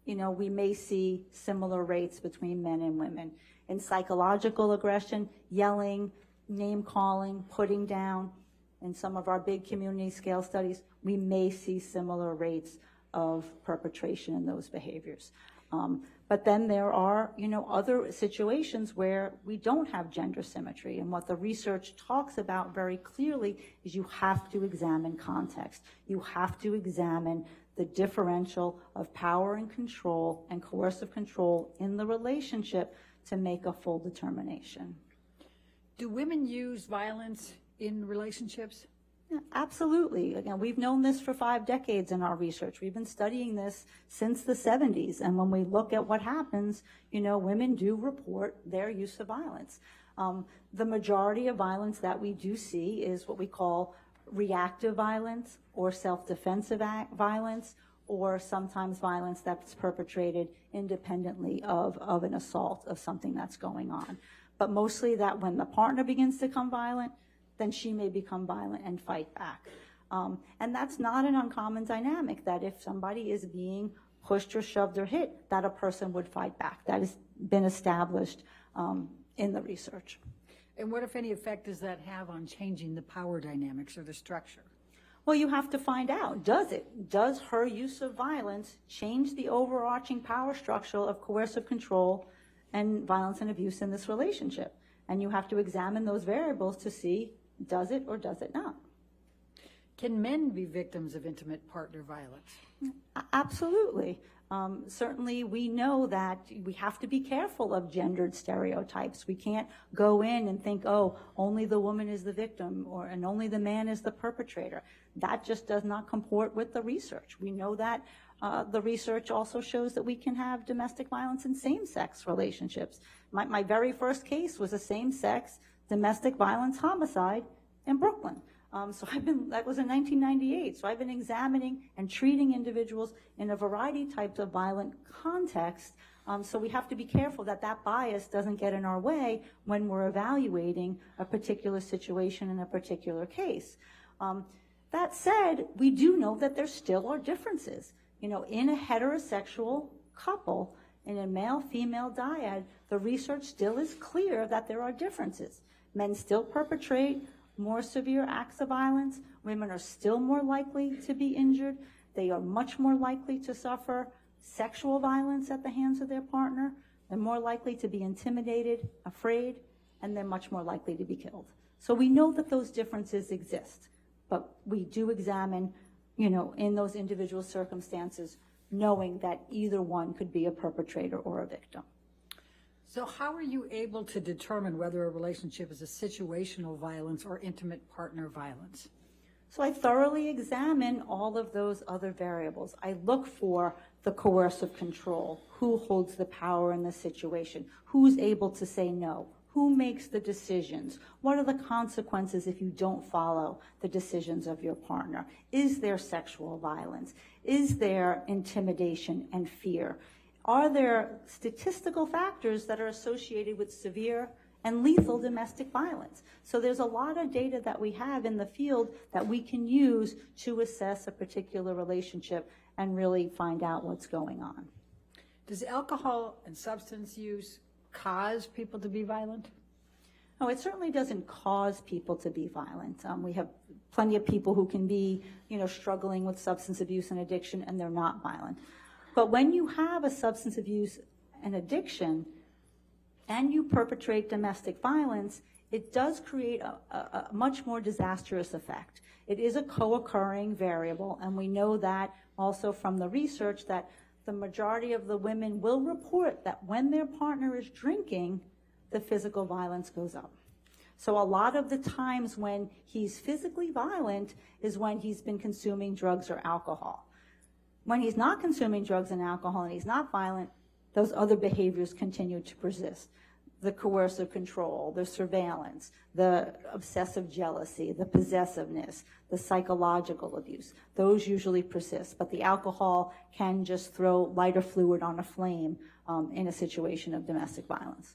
we may see similar rates between men and women. In psychological aggression, yelling, name calling, putting down, in some of our big community scale studies, we may see similar rates of perpetration in those behaviors. But then there are, other situations where we don't have gender symmetry. And what the research talks about very clearly is you have to examine context. You have to examine the differential of power and control and coercive control in the relationship to make a full determination. Do women use violence in relationships? Yeah, absolutely. Again, we've known this for 5 decades in our research. We've been studying this since the 70s. And when we look at what happens, women do report their use of violence. The majority of violence that we do see is what we call reactive violence or self-defensive violence, or sometimes violence that's perpetrated independently of an assault, of something that's going on. But mostly that when the partner begins to become violent, then she may become violent and fight back. And that's not an uncommon dynamic, that if somebody is being pushed or shoved or hit, that a person would fight back. That has been established in the research. And what, if any, effect does that have on changing the power dynamics or the structure? Well, you have to find out, does it? Does her use of violence change the overarching power structure of coercive control and violence and abuse in this relationship? And you have to examine those variables to see, does it or does it not? Can men be victims of intimate partner violence? Absolutely. Certainly, we know that we have to be careful of gendered stereotypes. We can't go in and think, oh, only the woman is the victim, and only the man is the perpetrator. That just does not comport with the research. We know that the research also shows that we can have domestic violence in same-sex relationships. My very first case was a same-sex domestic violence homicide in Brooklyn. That was in 1998. So I've been examining and treating individuals in a variety of types of violent contexts. So we have to be careful that that bias doesn't get in our way when we're evaluating a particular situation in a particular case. That said, we do know that there still are differences. In a heterosexual couple, in a male-female dyad, the research still is clear that there are differences. Men still perpetrate more severe acts of violence. Women are still more likely to be injured. They are much more likely to suffer sexual violence at the hands of their partner. They're more likely to be intimidated, afraid, and they're much more likely to be killed. So we know that those differences exist, but we do examine, in those individual circumstances, knowing that either one could be a perpetrator or a victim. So how are you able to determine whether a relationship is a situational violence or intimate partner violence? So I thoroughly examine all of those other variables. I look for the coercive control, who holds the power in the situation, who's able to say no, who makes the decisions, what are the consequences if you don't follow the decisions of your partner, is there sexual violence, is there intimidation and fear? Are there statistical factors that are associated with severe and lethal domestic violence? So there's a lot of data that we have in the field that we can use to assess a particular relationship and really find out what's going on. Does alcohol and substance use cause people to be violent? No, it certainly doesn't cause people to be violent. We have plenty of people who can be, struggling with substance abuse and addiction, and they're not violent. But when you have a substance abuse and addiction and you perpetrate domestic violence, it does create a much more disastrous effect. It is a co-occurring variable, and we know that also from the research that the majority of the women will report that when their partner is drinking, the physical violence goes up. So a lot of the times when he's physically violent is when he's been consuming drugs or alcohol. When he's not consuming drugs and alcohol and he's not violent, those other behaviors continue to persist. The coercive control, the surveillance, the obsessive jealousy, the possessiveness, the psychological abuse, those usually persist. But the alcohol can just throw lighter fluid on a flame in a situation of domestic violence.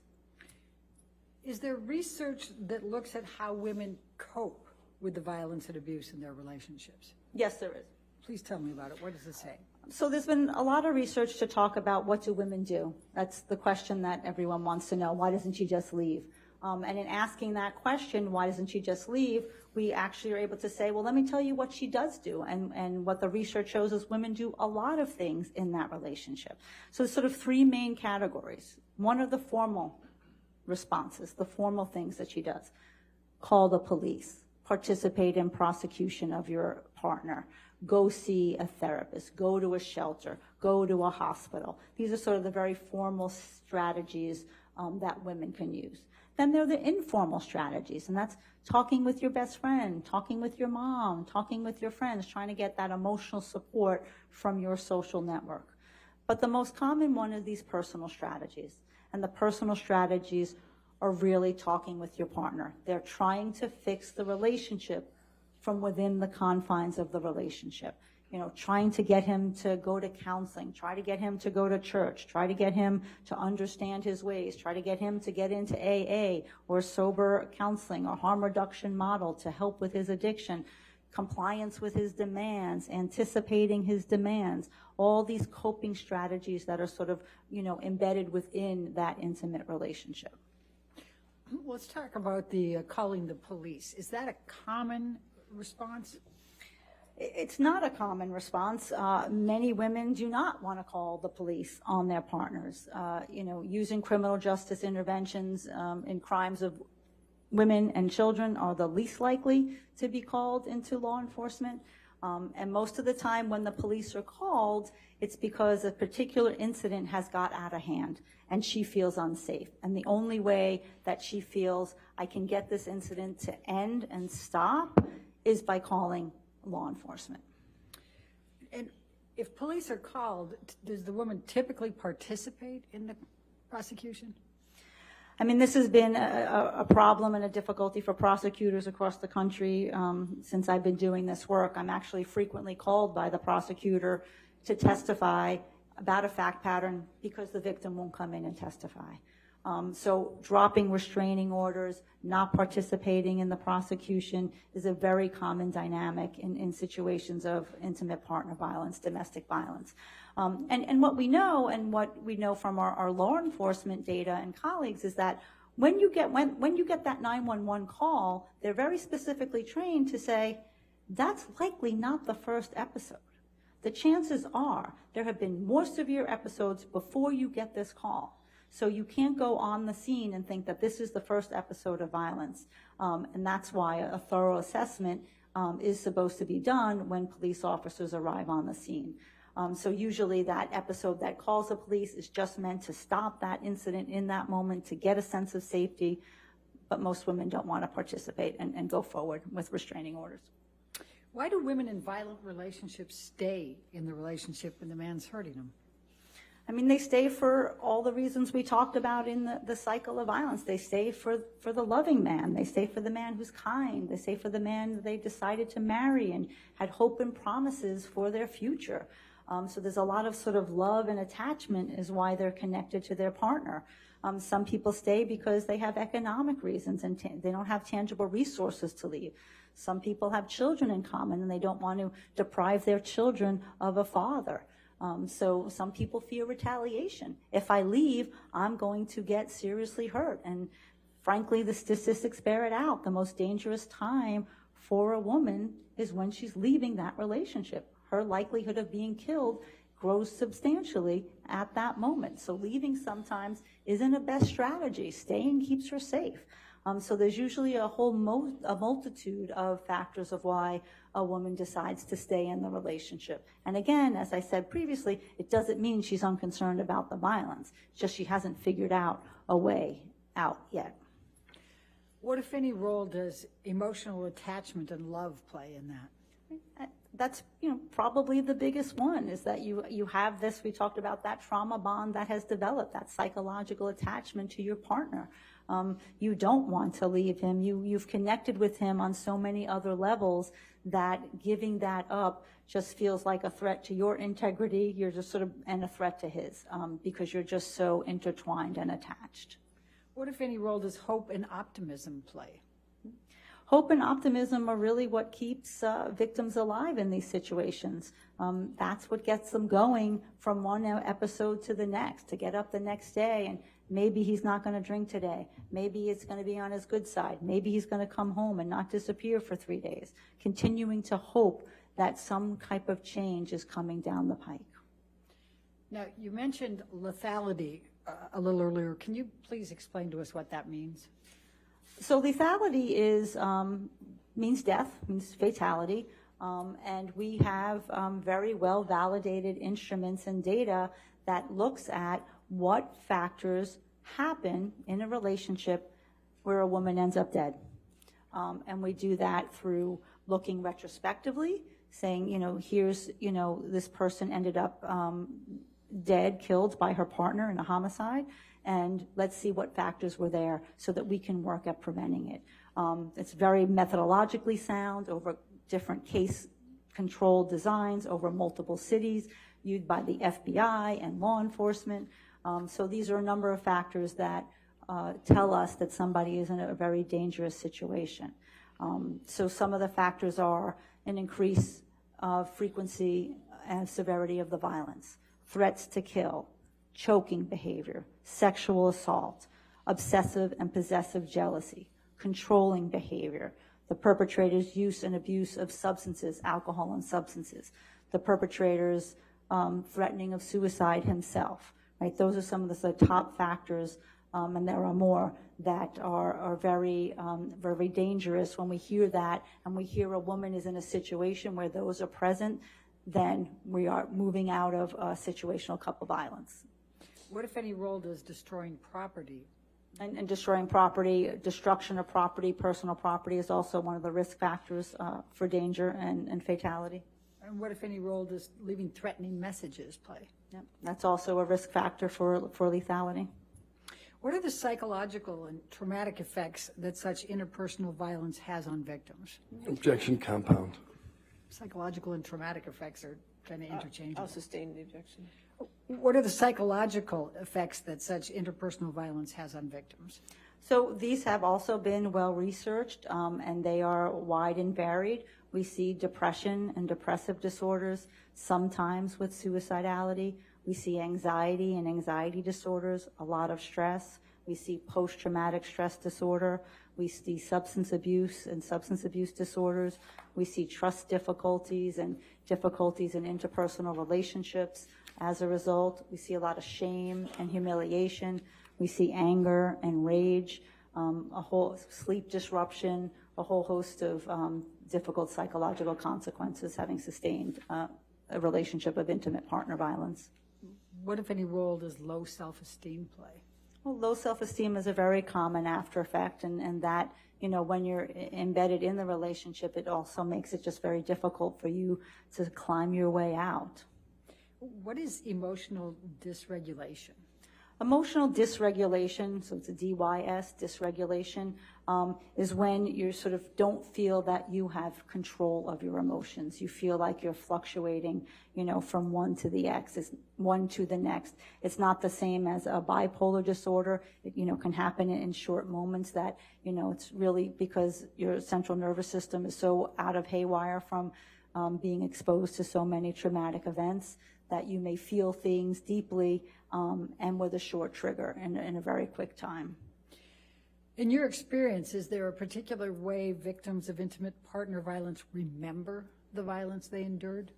Is there research that looks at how women cope with the violence and abuse in their relationships? Yes, there is. Please tell me about it. What does it say? So there's been a lot of research to talk about what do women do. That's the question that everyone wants to know. Why doesn't she just leave? And in asking that question, why doesn't she just leave, we actually are able to say, well, let me tell you what she does do. And what the research shows is women do a lot of things in that relationship. So there's sort of 3 main categories. One are the formal responses, the formal things that she does. Call the police, participate in prosecution of your partner, go see a therapist, go to a shelter, go to a hospital. These are sort of the very formal strategies that women can use. Then there are the informal strategies, and that's talking with your best friend, talking with your mom, talking with your friends, trying to get that emotional support from your social network. But the most common one is these personal strategies. And the personal strategies are really talking with your partner. They're trying to fix the relationship from within the confines of the relationship. You know, trying to get him to go to counseling, try to get him to go to church, try to get him to understand his ways, try to get him to get into AA or sober counseling or harm reduction model to help with his addiction, compliance with his demands, anticipating his demands, all these coping strategies that are sort of, you know, embedded within that intimate relationship. Let's talk about the calling the police. Is that a common response? It's not a common response. Many women do not want to call the police on their partners. You know, using criminal justice interventions in crimes of women and children are the least likely to be called into law enforcement. And most of the time when the police are called, it's because a particular incident has got out of hand and she feels unsafe. And the only way that she feels I can get this incident to end and stop is by calling law enforcement. And if police are called, does the woman typically participate in the prosecution? I mean, this has been a problem and a difficulty for prosecutors across the country since I've been doing this work. I'm actually frequently called by the prosecutor to testify about a fact pattern because the victim won't come in and testify. So dropping restraining orders, not participating in the prosecution is a very common dynamic in situations of intimate partner violence, domestic violence. And what we know and what we know from our law enforcement data and colleagues is that when you get that 911 call, they're very specifically trained to say, that's likely not the first episode. The chances are there have been more severe episodes before you get this call. So you can't go on the scene and think that this is the first episode of violence. And that's why a thorough assessment is supposed to be done when police officers arrive on the scene. So usually that episode that calls the police is just meant to stop that incident in that moment, to get a sense of safety. But most women don't want to participate and go forward with restraining orders. Why do women in violent relationships stay in the relationship when the man's hurting them? I mean, they stay for all the reasons we talked about in the cycle of violence. They stay for the loving man. They stay for the man who's kind. They stay for the man they decided to marry and had hope and promises for their future. So there's a lot of sort of love and attachment is why they're connected to their partner. Some people stay because they have economic reasons and they don't have tangible resources to leave. Some people have children in common and they don't want to deprive their children of a father. So some people fear retaliation. If I leave, I'm going to get seriously hurt. And frankly, the statistics bear it out. The most dangerous time for a woman is when she's leaving that relationship. Her likelihood of being killed grows substantially at that moment. So leaving sometimes isn't a best strategy. Staying keeps her safe. So there's usually a multitude of factors of why a woman decides to stay in the relationship. And again, as I said previously, it doesn't mean she's unconcerned about the violence. It's just she hasn't figured out a way out yet. What, if any, role does emotional attachment and love play in that? That's, probably the biggest one, is that you have this, we talked about that trauma bond that has developed, that psychological attachment to your partner. You don't want to leave him. You've connected with him on so many other levels that giving that up just feels like a threat to your integrity. You're just and a threat to his, because you're just so intertwined and attached. What, if any, role does hope and optimism play? Hope and optimism are really what keeps victims alive in these situations. That's what gets them going from one episode to the next, to get up the next day and maybe he's not going to drink today. Maybe it's going to be on his good side. Maybe he's going to come home and not disappear for 3 days. Continuing to hope that some type of change is coming down the pike. Now, you mentioned lethality a little earlier. Can you please explain to us what that means? So lethality means death, means fatality, and we have very well validated instruments and data that looks at what factors happen in a relationship where a woman ends up dead. And we do that through looking retrospectively, saying, here's, this person ended up dead, killed by her partner in a homicide, and let's see what factors were there so that we can work at preventing it. It's very methodologically sound over different case-controlled designs over multiple cities, used by the FBI and law enforcement. So these are a number of factors that tell us that somebody is in a very dangerous situation. So some of the factors are an increase of frequency and severity of the violence, threats to kill, choking behavior, sexual assault, obsessive and possessive jealousy, controlling behavior, the perpetrator's use and abuse of substances, alcohol and substances, the perpetrator's threatening of suicide himself, right? Those are some of the top factors, and there are more that are very, very dangerous. When we hear that and we hear a woman is in a situation where those are present, then we are moving out of situational couple violence. What, if any, role does destroying property? And destroying property, destruction of property, personal property is also one of the risk factors for danger and fatality. And what, if any, role does leaving threatening messages play? Yep. That's also a risk factor for lethality. What are the psychological and traumatic effects that such interpersonal violence has on victims? Objection compound. Psychological and traumatic effects are kind of interchangeable. I'll sustain the objection. What are the psychological effects that such interpersonal violence has on victims? So these have also been well researched, and they are wide and varied. We see depression and depressive disorders, sometimes with suicidality. We see anxiety and anxiety disorders, a lot of stress. We see post-traumatic stress disorder. We see substance abuse and substance abuse disorders. We see trust difficulties and difficulties in interpersonal relationships. As a result, we see a lot of shame and humiliation. We see anger and rage, a whole sleep disruption, a whole host of difficult psychological consequences having sustained a relationship of intimate partner violence. What, if any, role does low self-esteem play? Well, low self-esteem is a very common after effect, and that, when you're embedded in the relationship, it also makes it just very difficult for you to climb your way out. What is emotional dysregulation? Emotional dysregulation, so it's a DYS, dysregulation, is when you sort of don't feel that you have control of your emotions. You feel like you're fluctuating, from one to the one to the next. It's not the same as a bipolar disorder. It, can happen in short moments that, it's really because your central nervous system is so out of haywire from being exposed to so many traumatic events that you may feel things deeply and with a short trigger in a very quick time. In your experience, is there a particular way victims of intimate partner violence remember the violence they endured?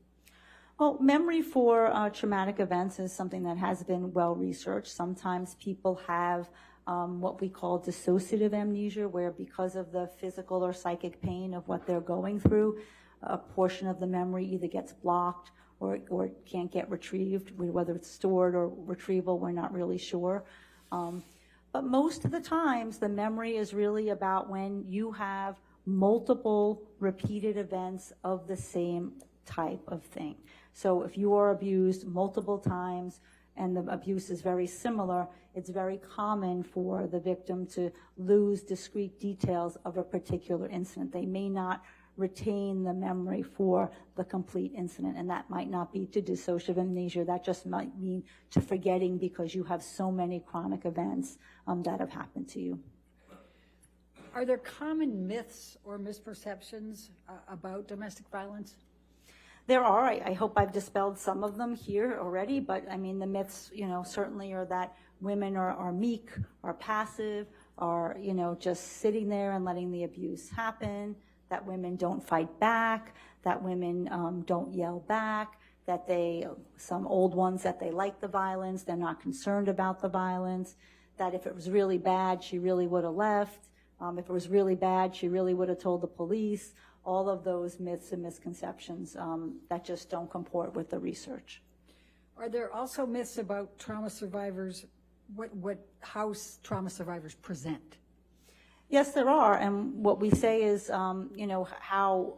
Well, memory for traumatic events is something that has been well researched. Sometimes people have what we call dissociative amnesia, where because of the physical or psychic pain of what they're going through, a portion of the memory either gets blocked or can't get retrieved. Whether it's stored or retrieval, we're not really sure. But most of the times, the memory is really about when you have multiple repeated events of the same type of thing. So if you are abused multiple times and the abuse is very similar, it's very common for the victim to lose discrete details of a particular incident. They may not retain the memory for the complete incident, and that might not be to dissociative amnesia. That just might mean to forgetting because you have so many chronic events that have happened to you. Are there common myths or misperceptions about domestic violence? There are. I hope I've dispelled some of them here already, but I mean, the myths, certainly are that women are meek, are passive, are, just sitting there and letting the abuse happen, that women don't fight back, that women don't yell back, that some old ones, that they like the violence, they're not concerned about the violence, that if it was really bad, she really would have left. If it was really bad, she really would have told the police. All of those myths and misconceptions that just don't comport with the research. Are there also myths about trauma survivors, how trauma survivors present? Yes, there are, and what we say is, how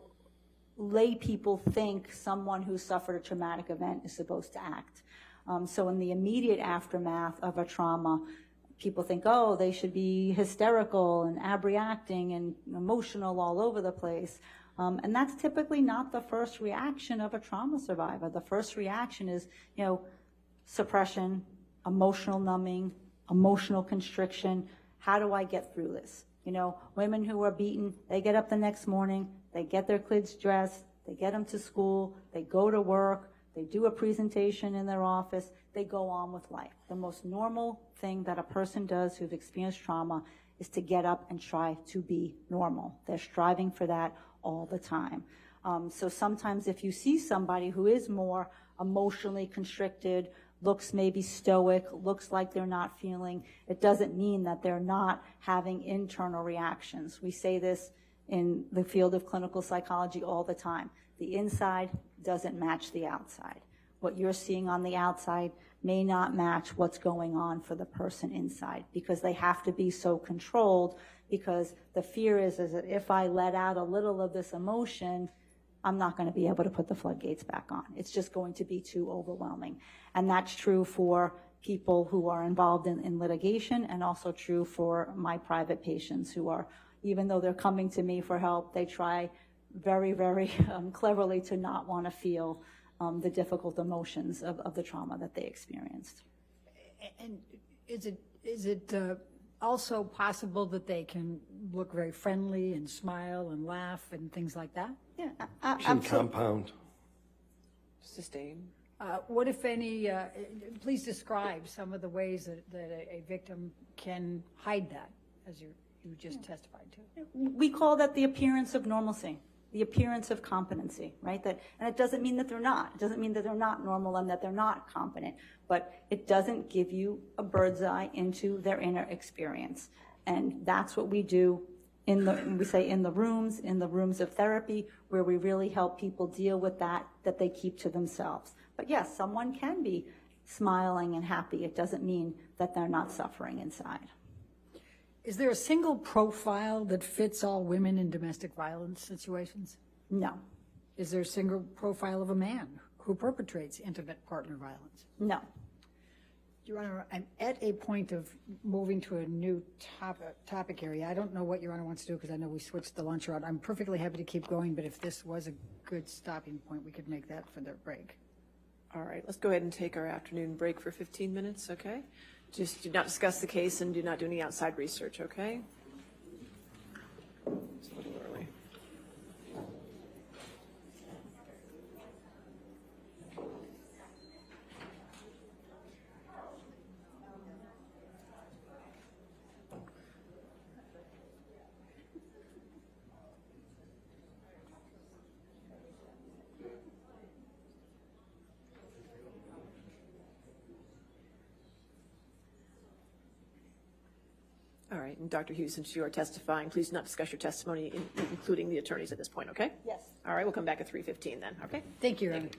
lay people think someone who suffered a traumatic event is supposed to act. So in the immediate aftermath of a trauma, people think, oh, they should be hysterical and abreacting and emotional all over the place. And that's typically not the first reaction of a trauma survivor. The first reaction is, suppression, emotional numbing, emotional constriction. How do I get through this? Women who are beaten, they get up the next morning, they get their kids dressed, they get them to school, they go to work, they do a presentation in their office, they go on with life. The most normal thing that a person does who's experienced trauma is to get up and try to be normal. They're striving for that all the time. So sometimes if you see somebody who is more emotionally constricted, looks maybe stoic, looks like they're not feeling, it doesn't mean that they're not having internal reactions. We say this in the field of clinical psychology all the time. The inside doesn't match the outside. What you're seeing on the outside may not match what's going on for the person inside, because they have to be so controlled, because the fear is that if I let out a little of this emotion, I'm not going to be able to put the floodgates back on. It's just going to be too overwhelming. And that's true for people who are involved in litigation, and also true for my private patients who are, even though they're coming to me for help, they try very, very cleverly to not want to feel the difficult emotions of the trauma that they experienced. And is it also possible that they can look very friendly and smile and laugh and things like that? Yeah, Action compound. Sustain. What, if any, please describe some of the ways that a victim can hide that, as you just testified to. we call that the appearance of normalcy, the appearance of competency, right? And it doesn't mean that they're not. It doesn't mean that they're not normal and that they're not competent, but it doesn't give you a bird's eye into their inner experience. And that's what we do in the rooms of therapy, where we really help people deal with that they keep to themselves. But yes, someone can be smiling and happy. It doesn't mean that they're not suffering inside. Is there a single profile that fits all women in domestic violence situations? No. Is there a single profile of a man who perpetrates intimate partner violence? No. Your Honor, I'm at a point of moving to a new topic area. I don't know what Your Honor wants to do, because I know we switched the lunch route. I'm perfectly happy to keep going, but if this was a good stopping point, we could make that for the break. All right, let's go ahead and take our afternoon break for 15 minutes, okay? Just do not discuss the case and do not do any outside research, okay? It's a little early. All right, and Dr. Hughes, since you are testifying, please do not discuss your testimony, including the attorneys at this point, okay? Yes. All right, we'll come back at 3:15 then, okay? Thank you, Your Honor.